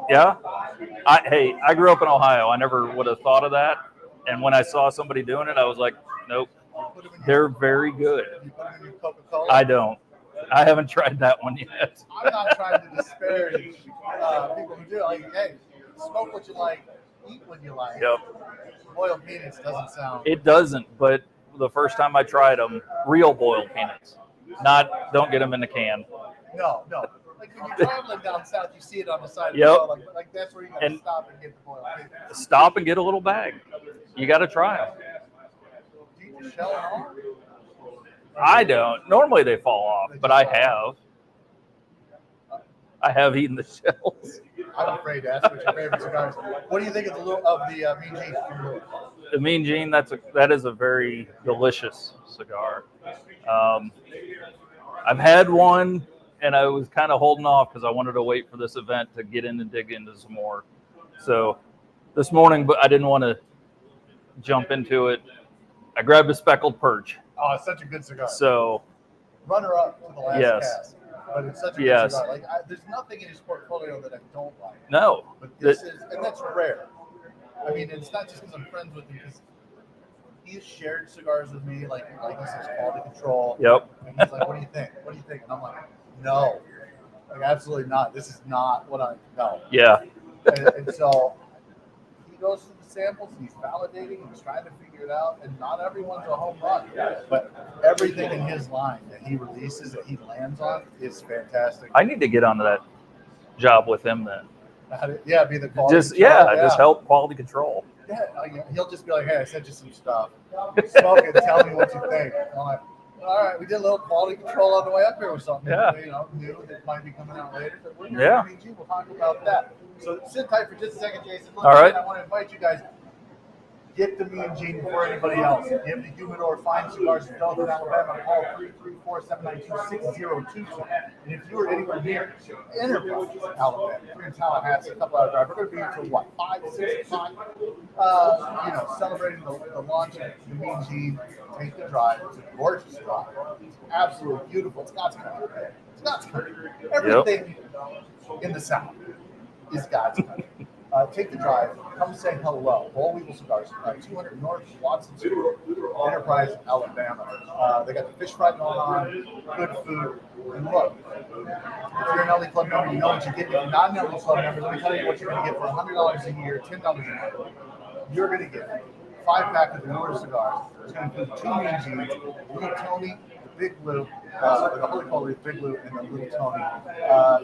Yeah. I grew up in Ohio. I never would have thought of that. And when I saw somebody doing it, I was like, nope. Put them in your, They're very good. you put them in your Coca-Cola? I don't. I haven't tried that one yet. I'm not trying to disparage people who do it. Like, hey, smoke what you like, eat what you like. Yep. Boiled peanuts doesn't sound. It doesn't, but the first time I tried them, real boiled peanuts. Don't get them in the can. No. Like when you're traveling down south, you see it on the side of Yep. the road. Like that's where you got to And- stop and get the boiled peanuts. Stop and get a little bag. You got to try them. Do you eat the shell and all? I don't. Normally they fall off, but I have. I have eaten the shells. I'm afraid to ask what your favorite cigars. What do you think of the Mean Gene from Lewis? The Mean Gene, that is a very delicious cigar. I've had one, and I was kind of holding off because I wanted to wait for this event to get in and dig into some more. So this morning, but I didn't want to jump into it. I grabbed a speckled perch. Oh, it's such a good cigar. So Runner up to the last Yes. cast. But it's such a Yes. good cigar. Like there's nothing in his portfolio that I don't like. no, But this is, and that's rare. I mean, it's not just because I'm friends with him, because he's shared cigars with me, like he says, quality control. Yep. And he's like, "What do you think? What do you think?" And I'm like, "No, like absolutely not. This is not what I know." Yeah. And so he goes through the samples, and he's validating, and he's trying to figure it out. And not everyone's a home run, but everything in his line that he releases, that he lands on, is fantastic. I need to get onto that job with him then. Yeah, be the quality. Just control, just help quality control. Yeah, he'll just be like, "Hey, I sent you some stuff. Smoke it. Tell me what you think." I'm like, "All right, we did a little quality control on the way up here with something, Yeah. new that might be coming out later." But we're Yeah. We'll talk about that. So sit tight for just a second, Jason. Look, All right. I want to invite you guys. Get the Mean Gene before anybody else. Give the Humidor Fine Cigars in Dothan, Alabama. Call 334-792-6022. And if you are anywhere near Enterprise, Alabama, if you're in Tallahassee, a couple hour drive, we're going to be here till what, 5, 6 o'clock? Celebrating the launch of the Mean Gene. Take the drive. It's a gorgeous drive. It's absolutely beautiful. It's God's country. It's God's country. Everything in the South is God's country. take the drive, come say hello. Boll Weevil Cigars, 200 North Watson Street, Enterprise, Alabama. They got the fish fry going on, good food. And look, if you're an LE Club member, you know what you get. If you're not an LE Club member, let me tell you what you're going to get for $100 a year, $10 a month. You're going to get 5-pack of the newer cigars. It's going to include 2 Mean Genes, Little Tony, the Big Blue, the Holy Holy Big Blue, and the Little Tony.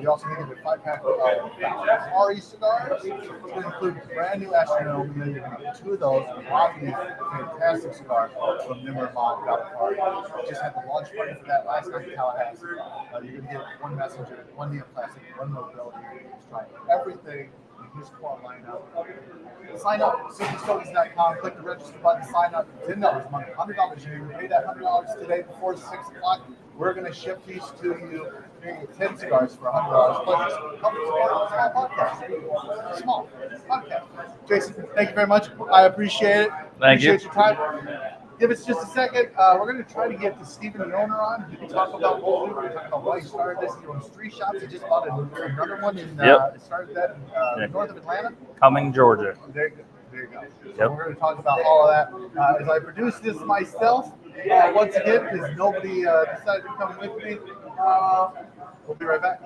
You also need to get a 5-pack of RE cigars. It's going to include brand new Astronome, and then you're going to get 2 of those. A lot of these fantastic cigars from Nimmer Mod Valley Park. Just had the launch party for that last night in Tallahassee. You're going to get 1 Messenger, 1 Neoplastic, 1 Mobility. Just try everything in his core lineup. Sign up, simplystogies.com, click the register button, sign up, $10 a month, $100 a year. You pay that $100 today before 6 o'clock. We're going to ship these to you. You're going to get 10 cigars for $100. Plus, help support a small podcast. Small podcast. Jason, thank you very much. I appreciate it. Thank you. Appreciate your time. Give us just a second. We're going to try to get to Stephen, the owner, on. You can talk about Boll Weevil. Talk about why he started this. He owns 3 shops. He just bought another one in. Started that in north of Atlanta. Cumming, Georgia. There you go. There you go. So Yep. we're going to talk about all of that. As I produce this myself, once again, because nobody decided to come with me, we'll be right back.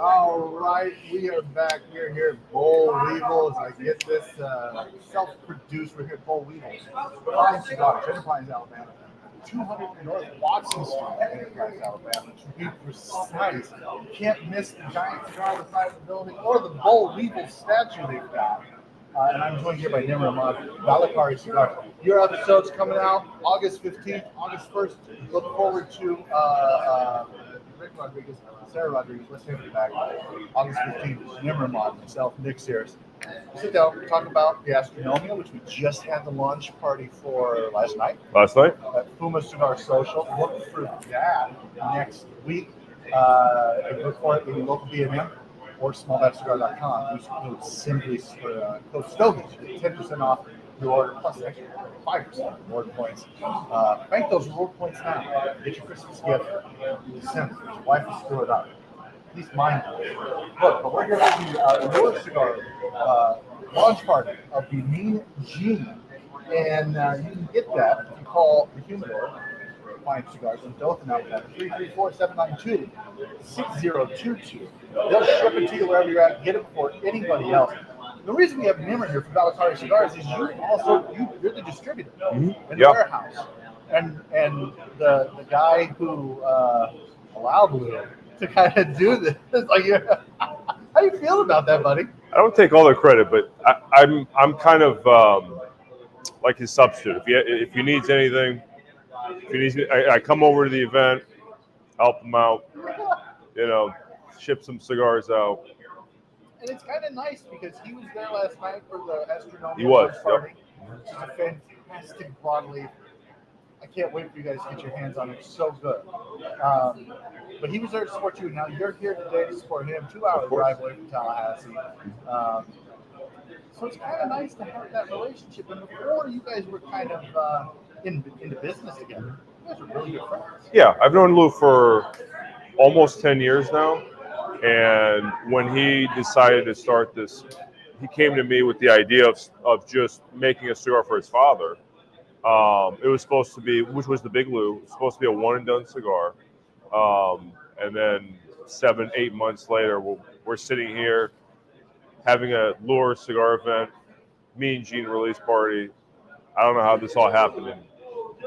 All right, we are back here at Boll Weevil as I get this self-produced. We're here at Boll Weevil Fine Cigars, Enterprise, Alabama. 200 North Watson Street, Enterprise, Alabama. To be precise, you can't miss the giant cigar on the side of the building or the Boll Weevil statue they've got. And I'm joined here by Nimr Ahmad, Valakari Cigars. Your episode's coming out August 15th, August 1st. Look forward to Rick Rodriguez, Sarah Rodriguez, let's have it back. August 15th, Nimr Ahmad, myself, Nick Sears. Sit down, talk about the Astronomia, which we just had the launch party for last night. At Puma Cigar Social. Look for that next week. Look for it in your local B&M or smallbatchcigar.com. Use code simply code Stogies. You get 10% off your order plus an extra 5% reward points. Bank those reward points now. Get your Christmas gift in December. Your wife will screw it up. least mine does. Look, but we're here for the Lure Cigar launch party of the Mean Gene. And you can get that if you call the Humidor Fine Cigars in Dothan out at 334-792-6022. They'll ship it to you wherever you're at, get it before anybody else. The reason we have Nimmer here for Valakari Cigars is you're the distributor in the warehouse. And the guy who allowed Lou to kind of do this, like, how do you feel about that, buddy? I don't take all the credit, but I'm kind of like his substitute. If he needs anything, I come over to the event, help him out, ship some cigars out. And it's kind of nice because he was there last night for the astronomical party, which is a fantastic broadleaf. I can't wait for you guys to get your hands on it. It's so good. But he was there to support you. Now you're here today to support him. 2-hour drive away from Tallahassee. So it's kind of nice to have that relationship. And before, you guys were kind of into business together. You guys were really good friends. Yeah, I've known Lou for almost 10 years now. And when he decided to start this, he came to me with the idea of just making a cigar for his father. It was supposed to be, which was the Big Lou, it was supposed to be a one-and-done cigar. And then 7-8 months later, we're sitting here having a Lure cigar event, Mean Gene release party. I don't know how this all happened in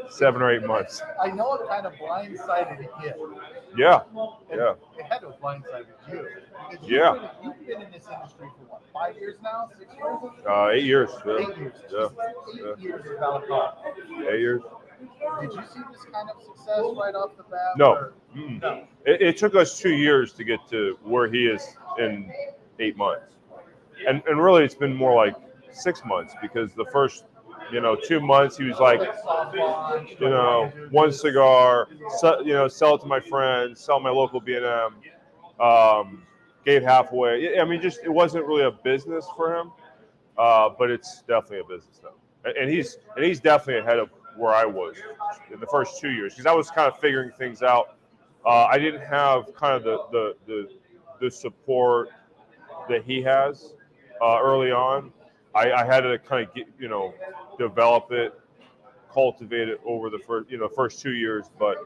7 or 8 months. I know it kind of blindsided him. Yeah. It had to have blindsided you. Because you've been in this industry for what, 5 years now? 6 years? 8 years. Yeah. 8 years. Yeah. 8 years of Valakari. 8 years. Did you see this kind of success right off the bat? No. No. It took us 2 years to get to where he is in 8 months. And really, it's been more like 6 months because the first 2 months he was like, one cigar, sell it to my friends, sell my local B&M, gave half away. I mean, it wasn't really a business for him, but it's definitely a business now. And he's definitely ahead of where I was in the first 2 years because I was kind of figuring things out. I didn't have kind of the support that he has early on. I had to kind of develop it, cultivate it over the first 2 years. But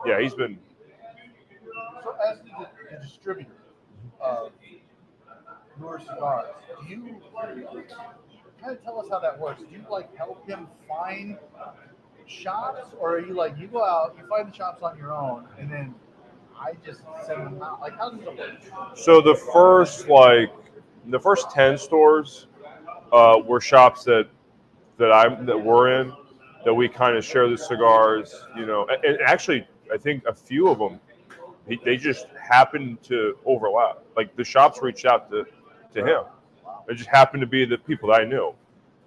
yeah, he's been. So as the distributor of Lure Cigars, do you kind of tell us how that works? Do you help him find shops, or are you you go out, you find the shops on your own, and then I just send them out? How does it work? So the first 10 stores were shops that we're in, that we kind of share the cigars, and actually I think a few of them they just happened to overlap. Like the shops reached out to him. It just happened to be the people that I knew.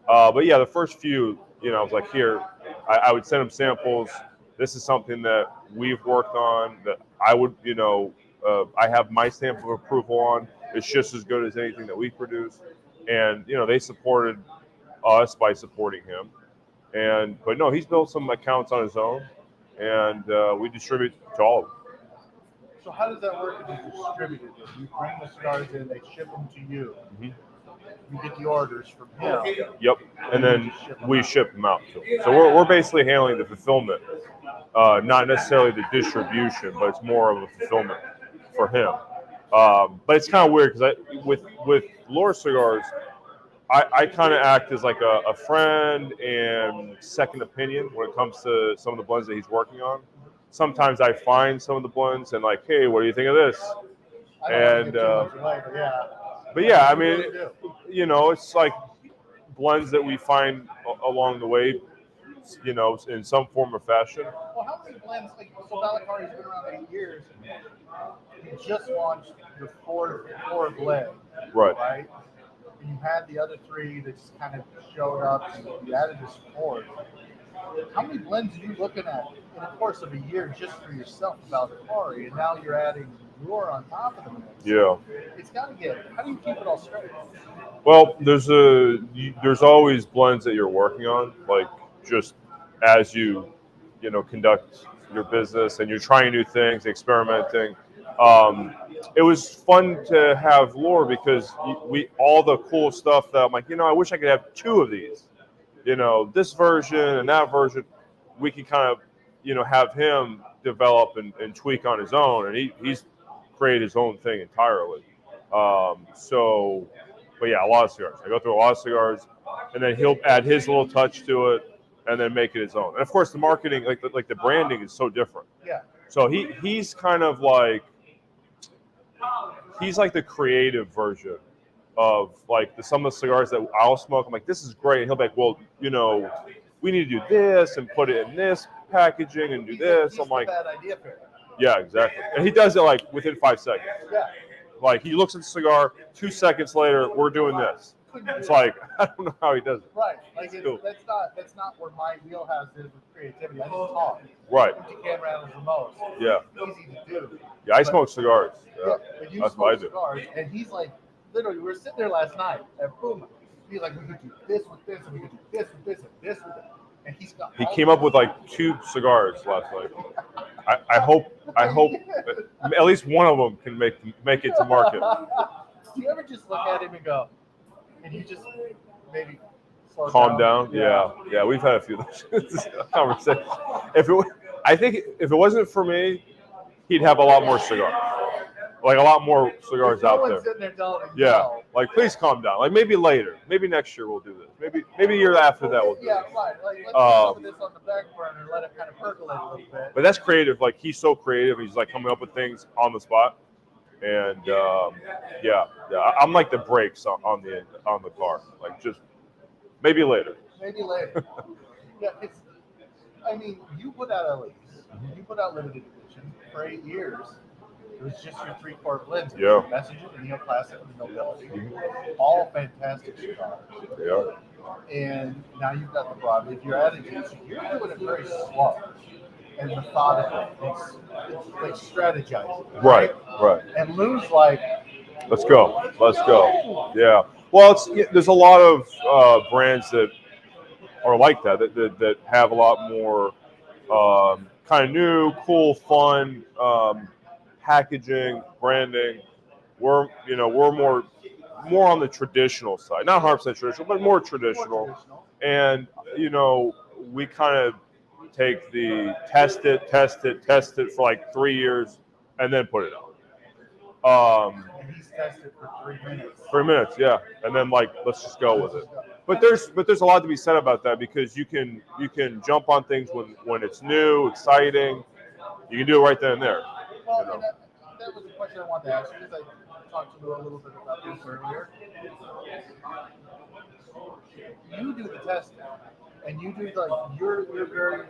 But yeah, the first few, I was like, here, I would send them samples. This is something that we've worked on, that I would, I have my stamp of approval on. It's just as good as anything that we produce. And, they supported us by supporting him. But no, he's built some accounts on his own, and we distribute to all of them. So how does that work if you distribute it? You bring the cigars in, they ship them to you. Mm-hmm. You get the orders from him. Yep, and then we ship them out to him. So we're basically handling the fulfillment, not necessarily the distribution, but it's more of a fulfillment for him. But it's kind of weird because with Lure Cigars, I kind of act as like a friend and second opinion when it comes to some of the blends that he's working on. Sometimes I find some of the blends and hey, what do you think of this? But yeah, I mean, it's like blends that we find along the way, in some form or fashion. Well, how many blends? So Valakari's been around 8 years. You just launched your fourth blend, right? And you had the other 3 that just kind of showed up, and you added this 4th. How many blends are you looking at in the course of a year just for yourself about Valakari, and now you're adding Lure on top of the mix? Yeah. It's got to get. How do you keep it all straight? Well, there's always blends that you're working on, just as you conduct your business and you're trying new things, experimenting. it was fun to have lore because we all the cool stuff that I'm like, I wish I could have 2 of these. This version and that version, we can kind of, have him develop and tweak on his own, and he's created his own thing entirely. But yeah, a lot of cigars. I go through a lot of cigars, and then he'll add his little touch to it, and then make it his own. And of course, the marketing, like the branding, is so different. Yeah. So he's kind of like the creative version of like some of the cigars that I'll smoke. I'm like, this is great. And he'll be like, well, we need to do this and put it in this packaging and do this. I'm like, bad idea for it. Yeah, exactly. And he does it like within 5 seconds. Yeah. Like he looks at the cigar, 2 seconds later, we're doing this. It's like, I don't know how he does it. Right. Like Cool. that's not where my wheelhouse is with creativity. I just talk. Right. Empty can rattles the most. Yeah. Easy to do. Yeah, I smoke cigars. Yeah. But you That's smoke what I do. cigars, and he's like, literally, we were sitting there last night at Puma. He's like, we could do this with this, and we could do this with this, and this with that. And he's got. He came up with like 2 cigars last night. I hope at least one of them can make it to market. Do you ever just look at him and go, and you just maybe slow Calm down. Yeah. We've had a few of those conversations. I think if it wasn't for me, he'd have a lot more cigars. Like a lot more cigars out there. Sitting there telling him, Yeah. no. Like please calm down. Like maybe later. Maybe next year we'll do this. Maybe a year after that we'll do Yeah, this. right. Like, let's put some of this on the back burner and let it kind of percolate a little bit. But that's creative. Like he's so creative. He's like coming up with things on the spot. And yeah. I'm like the brakes on the car. Like just maybe later. Maybe later. Yeah, you put out a release. You put out limited edition for 8 years. It was just your 3-quart blends. Yeah. Messenger, the Neoclassic, and the Nobility. All fantastic cigars. Yeah. And now you've got the broadleaf. You're adding it. So you're doing it very slow and methodically. It's like strategizing. Right. And Lou's like, Let's go. Yeah. Well, there's a lot of brands that are like that have a lot more kind of new, cool, fun packaging, branding. We're more on the traditional side, not 100% traditional, but more traditional. And we kind of take the test it for like 3 years, and then put it out. and he's tested for 3 minutes. 3 minutes, yeah, and then like let's just go with it. But there's a lot to be said about that because you can jump on things when it's new, exciting. You can do it right then and there. Well, and that was the question I wanted to ask you because I talked to you a little bit about this earlier. You do the testing, and you do you're very.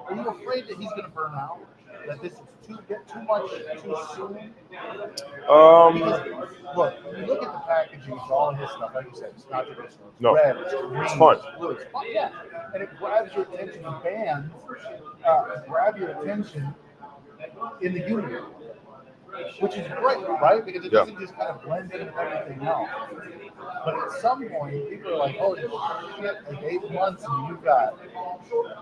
Are you afraid that he's going to burn out? That this is too much too soon? Because, look, you look at the packaging for all his stuff. Like you said, it's not traditional. It's red, it's green, it's fun. it's blue, it's fun. Yeah, and it grabs your attention. The bands grab your attention in the unit, which is great, right? Because it doesn't just kind of blend in with everything else. But at some point, people are like, "Holy shit!" Like 8 months, and you've got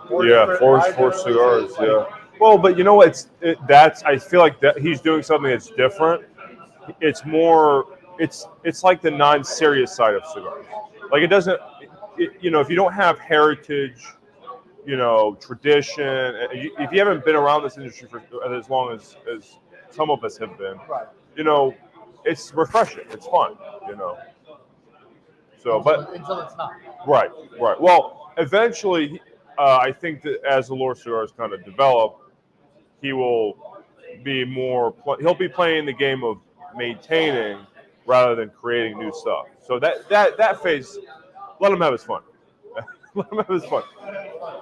four cigars. Yeah. Well, but you know what? I feel like that he's doing something that's different. It's more. It's like the non-serious side of cigars. Like it doesn't. If you don't have heritage, tradition. If you haven't been around this industry for as long as some of us have been, right. It's refreshing. It's fun. So, until it's not. Right. Well, eventually, I think that as the lore cigars kind of develop, he will be more. He'll be playing the game of maintaining rather than creating new stuff. So that phase, let him have his fun. Let him have his fun.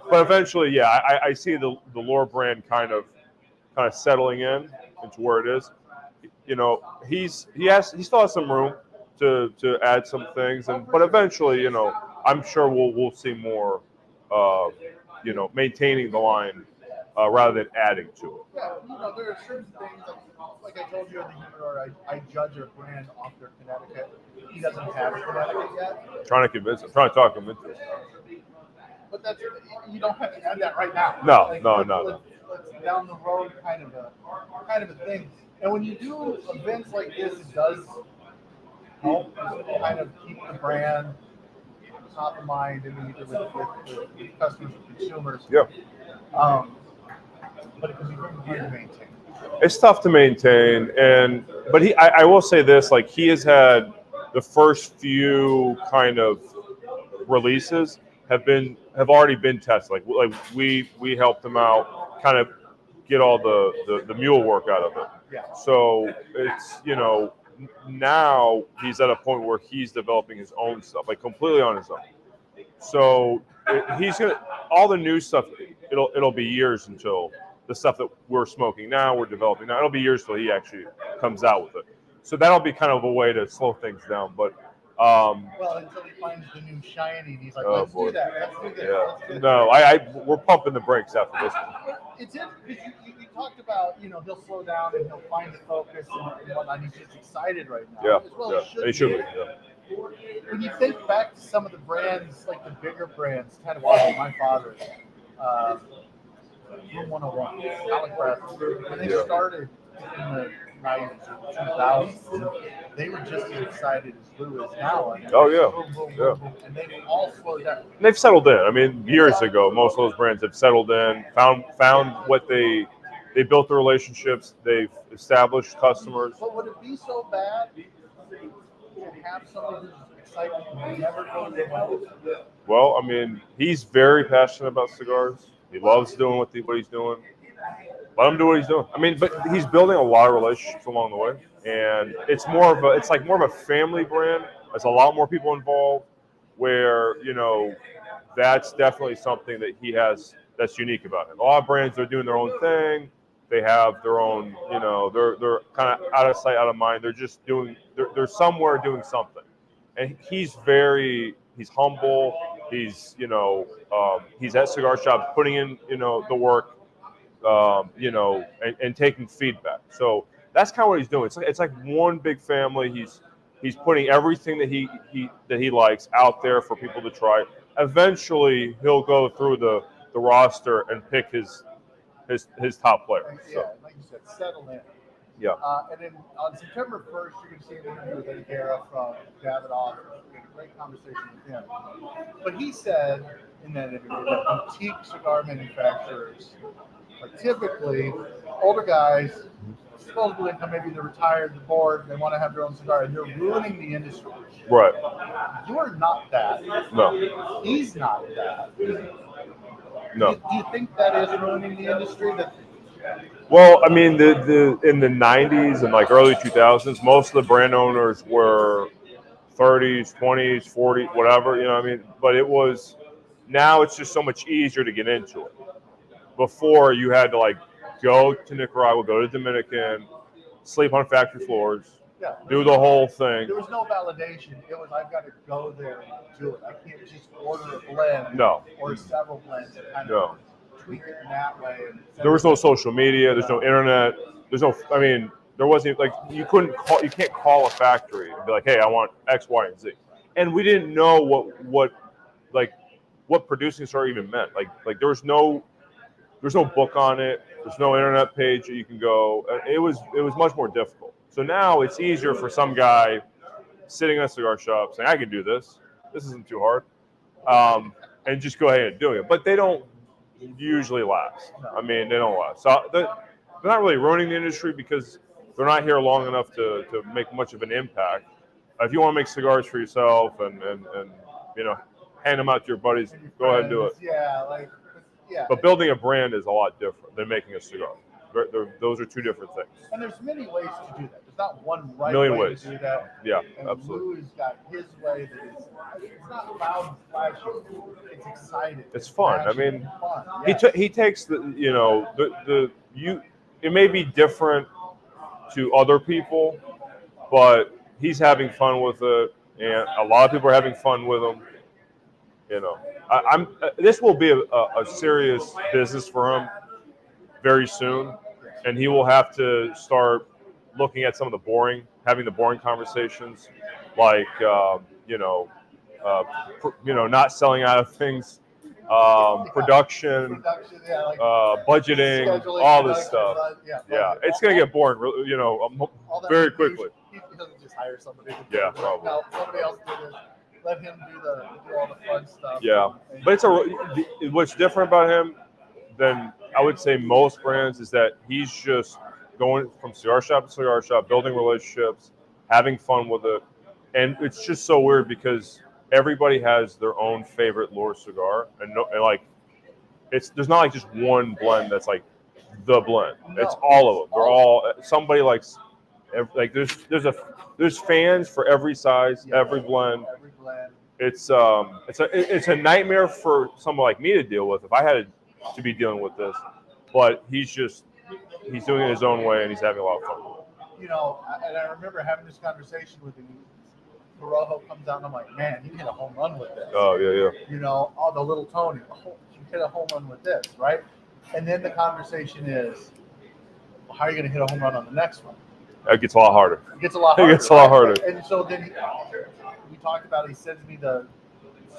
But eventually, yeah, I see the lore brand kind of settling into where it is. He still has some room to add some things, but eventually, I'm sure we'll see more, maintaining the line rather than adding to it. Yeah, there are certain things like I told you in the humidor, I judge a brand off their Connecticut. He doesn't have a Connecticut yet. Trying to convince him, trying to talk him into it. But you don't have to add that right now. No. Let's down the road kind of a thing. And when you do events like this, it does help kind of keep the brand top of mind and either with customers and consumers. Yeah. But it can be very hard to maintain. It's tough to maintain, but I will say this: like he has had the first few kind of releases have already been tested. Like we helped him out, kind of get all the mule work out of it. Yeah. So it's now he's at a point where he's developing his own stuff, like completely on his own. So he's gonna all the new stuff. It'll be years until the stuff that we're smoking now, we're developing now. It'll be years till he actually comes out with it. So that'll be kind of a way to slow things down. But well, until he finds the new shiny, he's like, let's do that. Let's do this. Yeah. Let's do this. No, we're pumping the brakes after this one. It's interesting because you talked about, he'll slow down and he'll find the focus and whatnot. He's just excited right now. Yeah, As well yeah. as And he should be. Yeah. When you think back to some of the brands, like the bigger brands, kind of like my father's, Room 101, Alec Bradley, when they started in the 90s or 2000s, they were just as excited as Lou is now. And Oh, yeah. boom, boom, Yeah. boom, boom, and they've all slowed down. And they've settled in. I mean, years ago, most of those brands have settled in, found what they built the relationships, they've established customers. But would it be so bad to have someone who's excited and never goes away? Well, I mean, he's very passionate about cigars. He loves doing what he's doing. Let him do what he's doing. I mean, but he's building a lot of relationships along the way, and it's more of a family brand. There's a lot more people involved. Where that's definitely something that he has that's unique about him. A lot of brands are doing their own thing. They have their own, they're kind of out of sight, out of mind. They're just they're somewhere doing something, and he's humble. He's at cigar shops putting in, the work, and taking feedback. So that's kind of what he's doing. It's like one big family. He's putting everything that he likes out there for people to try. Eventually, he'll go through the roster and pick his top player. Yeah, like you said, settle in. Yeah. And then on September 1st, you're going to see an interview with Eddie Guerra from Davidoff. We had a great conversation with him. But he said in that interview that boutique cigar manufacturers are typically older guys, disposable income, maybe they're retired, they're bored, they want to have their own cigar, and they're ruining the industry. Right. You're not that. No. He's not that. No. Do you think that is ruining the industry? Well, I mean, the in the 90s and like early 2000s, most of the brand owners were 30s, 20s, 40s, whatever, I mean, but now it's just so much easier to get into it. Before you had to like go to Nicaragua, go to Dominican, sleep on factory floors, do the whole thing. There was no validation. It was, I've got to go there and do it. I can't just order a blend or several blends and kind of tweak it in that way. There was no social media. There's no internet. There wasn't like you can't call a factory and be like, hey, I want X, Y, and Z. And we didn't know what producing cigar even meant. Like there was no book on it. There's no internet page that you can go. It was much more difficult. So now it's easier for some guy sitting in a cigar shop saying, I can do this. This isn't too hard. And just go ahead and do it. But they don't usually last. I mean, they don't last. So they're not really ruining the industry because they're not here long enough to make much of an impact. If you want to make cigars for yourself and hand them out to your buddies, go ahead and do it. Yeah. But building a brand is a lot different than making a cigar. Those are two different things. And there's many ways to do that. There's not one right Million way ways. to do that. Yeah, and absolutely. Lou's got his way that is, it's not loud and flashy. It's exciting. It's fun. I mean, fun. Yes. he takes it may be different to other people, but he's having fun with it, and a lot of people are having fun with him. This will be a serious business for him very soon, and he will have to start looking at some of having the boring conversations, like not selling out of things, production, yeah, like budgeting, scheduling, all this production, stuff. yeah, Yeah, it's gonna get boring, all that very confusion. quickly. He doesn't just hire somebody. To Yeah, do it. probably. No, somebody else do this. Let him do all the fun stuff. Yeah, and but what's different about him than I would say most brands is that he's just going from cigar shop to cigar shop, building relationships, having fun with it, and it's just so weird because everybody has their own favorite lure cigar, and like there's not like just one blend that's like the blend. No. It's all of them. They're all somebody likes. Like there's fans for every size, every blend. Every blend. It's a nightmare for someone like me to deal with if I had to be dealing with this. But he's doing it his own way and he's having a lot of fun. You know, and I remember having this conversation with him. Corojo comes out and I'm like, man, you hit a home run with this. Oh yeah. You know, all the little Tony, you hit a home run with this, right? And then the conversation is, well, how are you going to hit a home run on the next one? It gets a lot harder. It gets a lot harder. It gets a lot harder. And so then we talked about it. He sends me the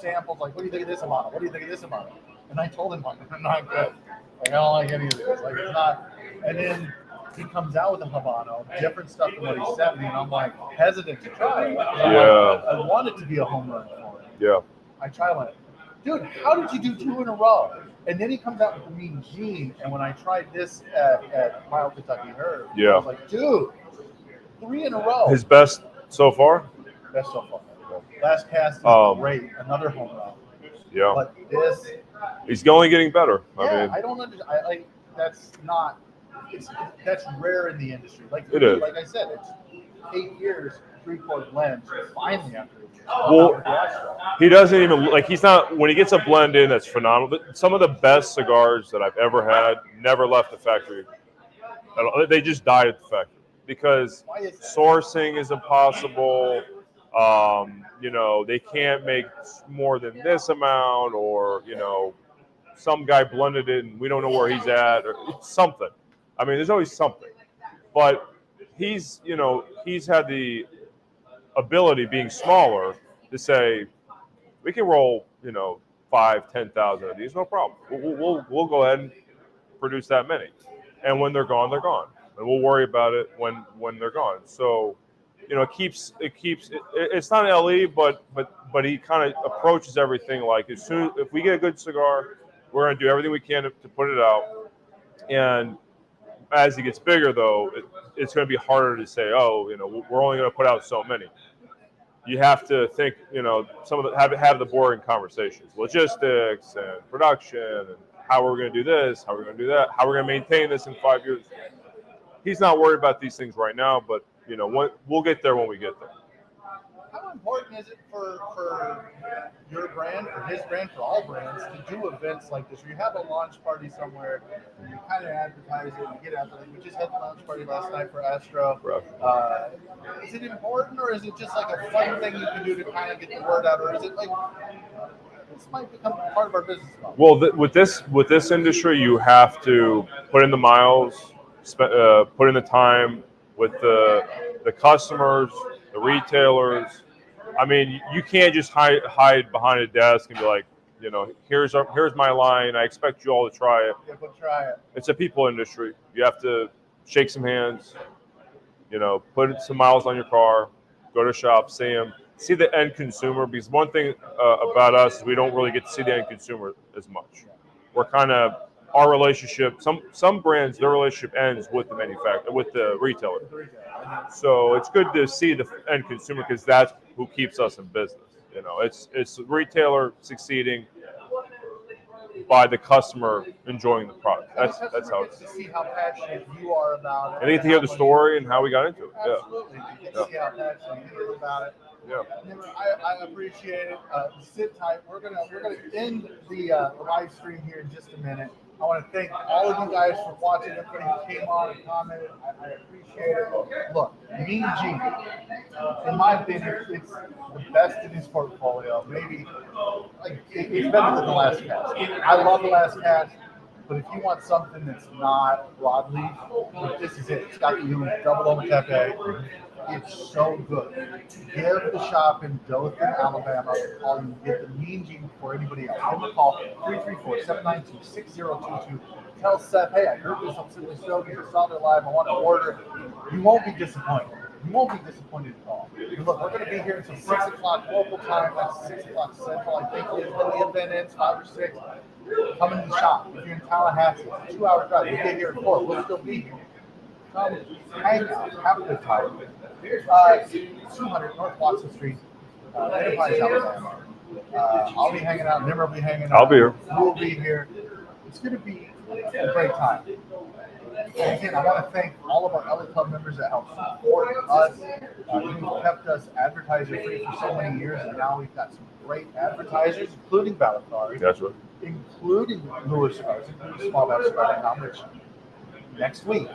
samples, like, what do you think of this amount? What do you think of this amount? And I told him, like, I'm not good. Like, I don't like any of this. Like, it's not. And then he comes out with a Habano, different stuff than what he sent me, and I'm like hesitant to try it. I want it to be a home run for him. Yeah. I try one. Dude, how did you do 2 in a row? And then he comes out with the Mean Gene, and when I tried this at Wild Kentucky Herb, I was like, dude, 3 in a row. His best so far? Best so far. Last cast is great. Another home run. Yeah. But this. He's only getting better. Yeah, I don't understand. That's not. That's rare in the industry. Like it is. Like I said, it's 8 years, 3-quart blends. Finally, after. Well, he doesn't even like. He's not when he gets a blend in. That's phenomenal. But some of the best cigars that I've ever had never left the factory. They just died at the factory because sourcing is impossible. They can't make more than this amount, or some guy blended it and we don't know where he's at, or it's something. I mean, there's always something. But he's had the ability, being smaller, to say we can roll 5,000-10,000 of these, no problem. We'll go ahead and produce that many, and when they're gone, and we'll worry about it when they're gone. So it keeps it's not an LE, but he kind of approaches everything like if we get a good cigar, we're going to do everything we can to put it out. And as he gets bigger, though, it's going to be harder to say, we're only going to put out so many. You have to think, some of have the boring conversations, logistics and production, and how we're going to do this, how we're going to do that, how we're going to maintain this in 5 years. He's not worried about these things right now, but we'll get there when we get there. How important is it for your brand, for his brand, for all brands, to do events like this? Where you have a launch party somewhere, and you kind of advertise it, and get out there. Like we just had the launch party last night for Astro. Is it important, or is it just like a fun thing you can do to kind of get the word out, or is it like this might become part of our business model? Well, with this industry, you have to put in the miles, put in the time with the customers, the retailers. I mean, you can't just hide behind a desk and be like, here's my line. I expect you all to try it. Yeah, but try it. It's a people industry. You have to shake some hands, put some miles on your car, go to shop, see them, see the end consumer. Because one thing about us is we don't really get to see the end consumer as much. We're kind of our relationship. Some brands, their relationship ends with the manufacturer, with the retailer. So it's good to see the end consumer because that's who keeps us in business. It's the retailer succeeding by the customer enjoying the product. That's how it's. To see how passionate you are about it. And they get to hear the story and how we got into it. Absolutely. You get to see how passionate you are about it. Yeah. I appreciate it. Sit tight. We're gonna end the live stream here in just a minute. I want to thank all of you guys for watching. Everybody who came on and commented, I appreciate it. Look, Mean Gene, in my opinion, it's the best in his portfolio. Maybe it's better than the last cast. I love the last cast, but if you want something that's not broadleaf, this is it. It's got the double Ometepe. It's so good. Give the shop in Dothan, Alabama a call. You get the Mean Gene before anybody else. Give them a call, 334-792-6022. Tell Seth, hey, I heard this on Simply Stogie. I saw their live. I want to order. You won't be disappointed. You won't be disappointed at all. And look, we're going to be here until 6 o'clock local time. That's 6 o'clock Central. I think is when the event ends, 5 or 6. Come in the shop. If you're in Tallahassee, it's a 2-hour drive. We'll get here at 4. We'll still be here. Come, hang out, have a good time. 200 North Watson Street, Enterprise, Alabama. I'll be hanging out. Nimmer will be hanging out. I'll be here. We'll be here. It's going to be a great time. And again, I want to thank all of our other club members that help support us. You've kept us advertiser free for so many years, and now we've got some great advertisers, including Valakari, That's right. including Lure Cigars, including smallbatchcigar.com, which next week,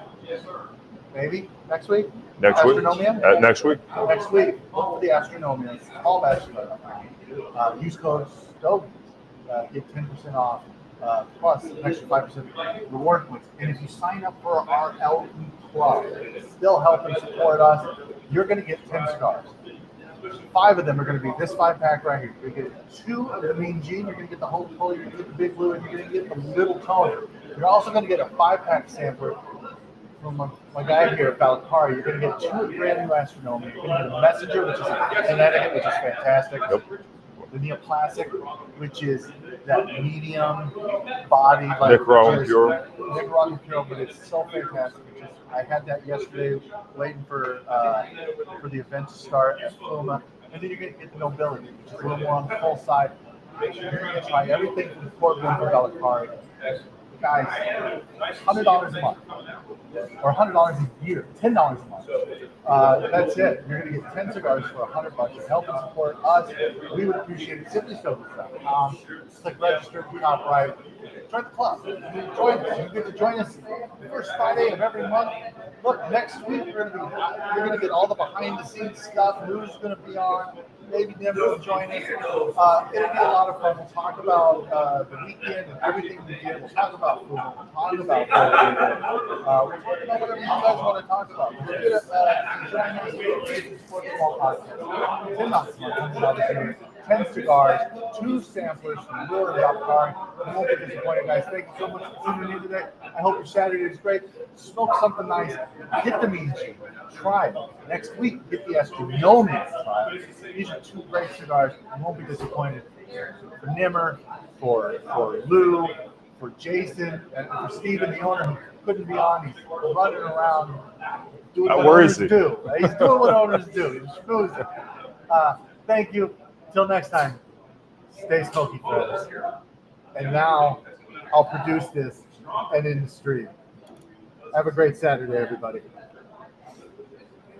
maybe next week. Next week. Astronomia? Next week. Next week, for the Astronomia, smallbatchcigar.com. Use code STOGIES, get 10% off. Plus an extra 5% reward points. And if you sign up for our LE Club, still helping support us, you're going to get 10 cigars. 5 of them are going to be this 5-pack right here. You're going to get 2 of the Mean Gene, you're going to get the whole pull, you're going to get the Big Blue, and you're going to get the Little Toner. You're also going to get a 5-pack sampler from my guy here at Valakari. You're going to get 2 brand new Astronomia. You're going to get a Messenger, which is a Connecticut, which is fantastic. Yep. The Neoplastic, which is that medium body, like Nicaraguan Pure. Nicaraguan Pure, but it's so fantastic. I had that yesterday, waiting for the event to start at Puma, and then you're going to get the Nobility, which is a little more on the full side. You're going to try everything from the courtroom for Valakari. Guys, $100 a month, or $100 a year, $10 a month. That's it. You're going to get 10 cigars for $100. You're helping support us. We would appreciate it. SimplyStogies.com. Click register at the top right. Join the club. Join us. You get to join us the first Friday of every month. Look, next week you're going to get all the behind the scenes stuff. Who's going to be on? Maybe Nimmer will join us. It'll be a lot of fun. We'll talk about the weekend and everything we did. We'll talk about food. We'll talk about Boll Weevil. We'll talk about whatever you guys want to talk about. We're going to join us for the small podcast. $10 10 cigars, 2 samplers from Lure and Valakari. I won't be disappointed, guys. Thank you so much for tuning in today. I hope your Saturday is great. Smoke something nice. Get the Mean Gene. Try it. Next week, get the Astronomia. Try it. These are 2 great cigars. You won't be disappointed. For Nimmer, for Lou, for Jason, and for Steven, the owner who couldn't be on. He's running around doing what Where owners is he? do. He's doing what owners do. He's schmoozing. Thank you. Until next time, stay smoky, friends. And now I'll produce this and in the stream. Have a great Saturday, everybody.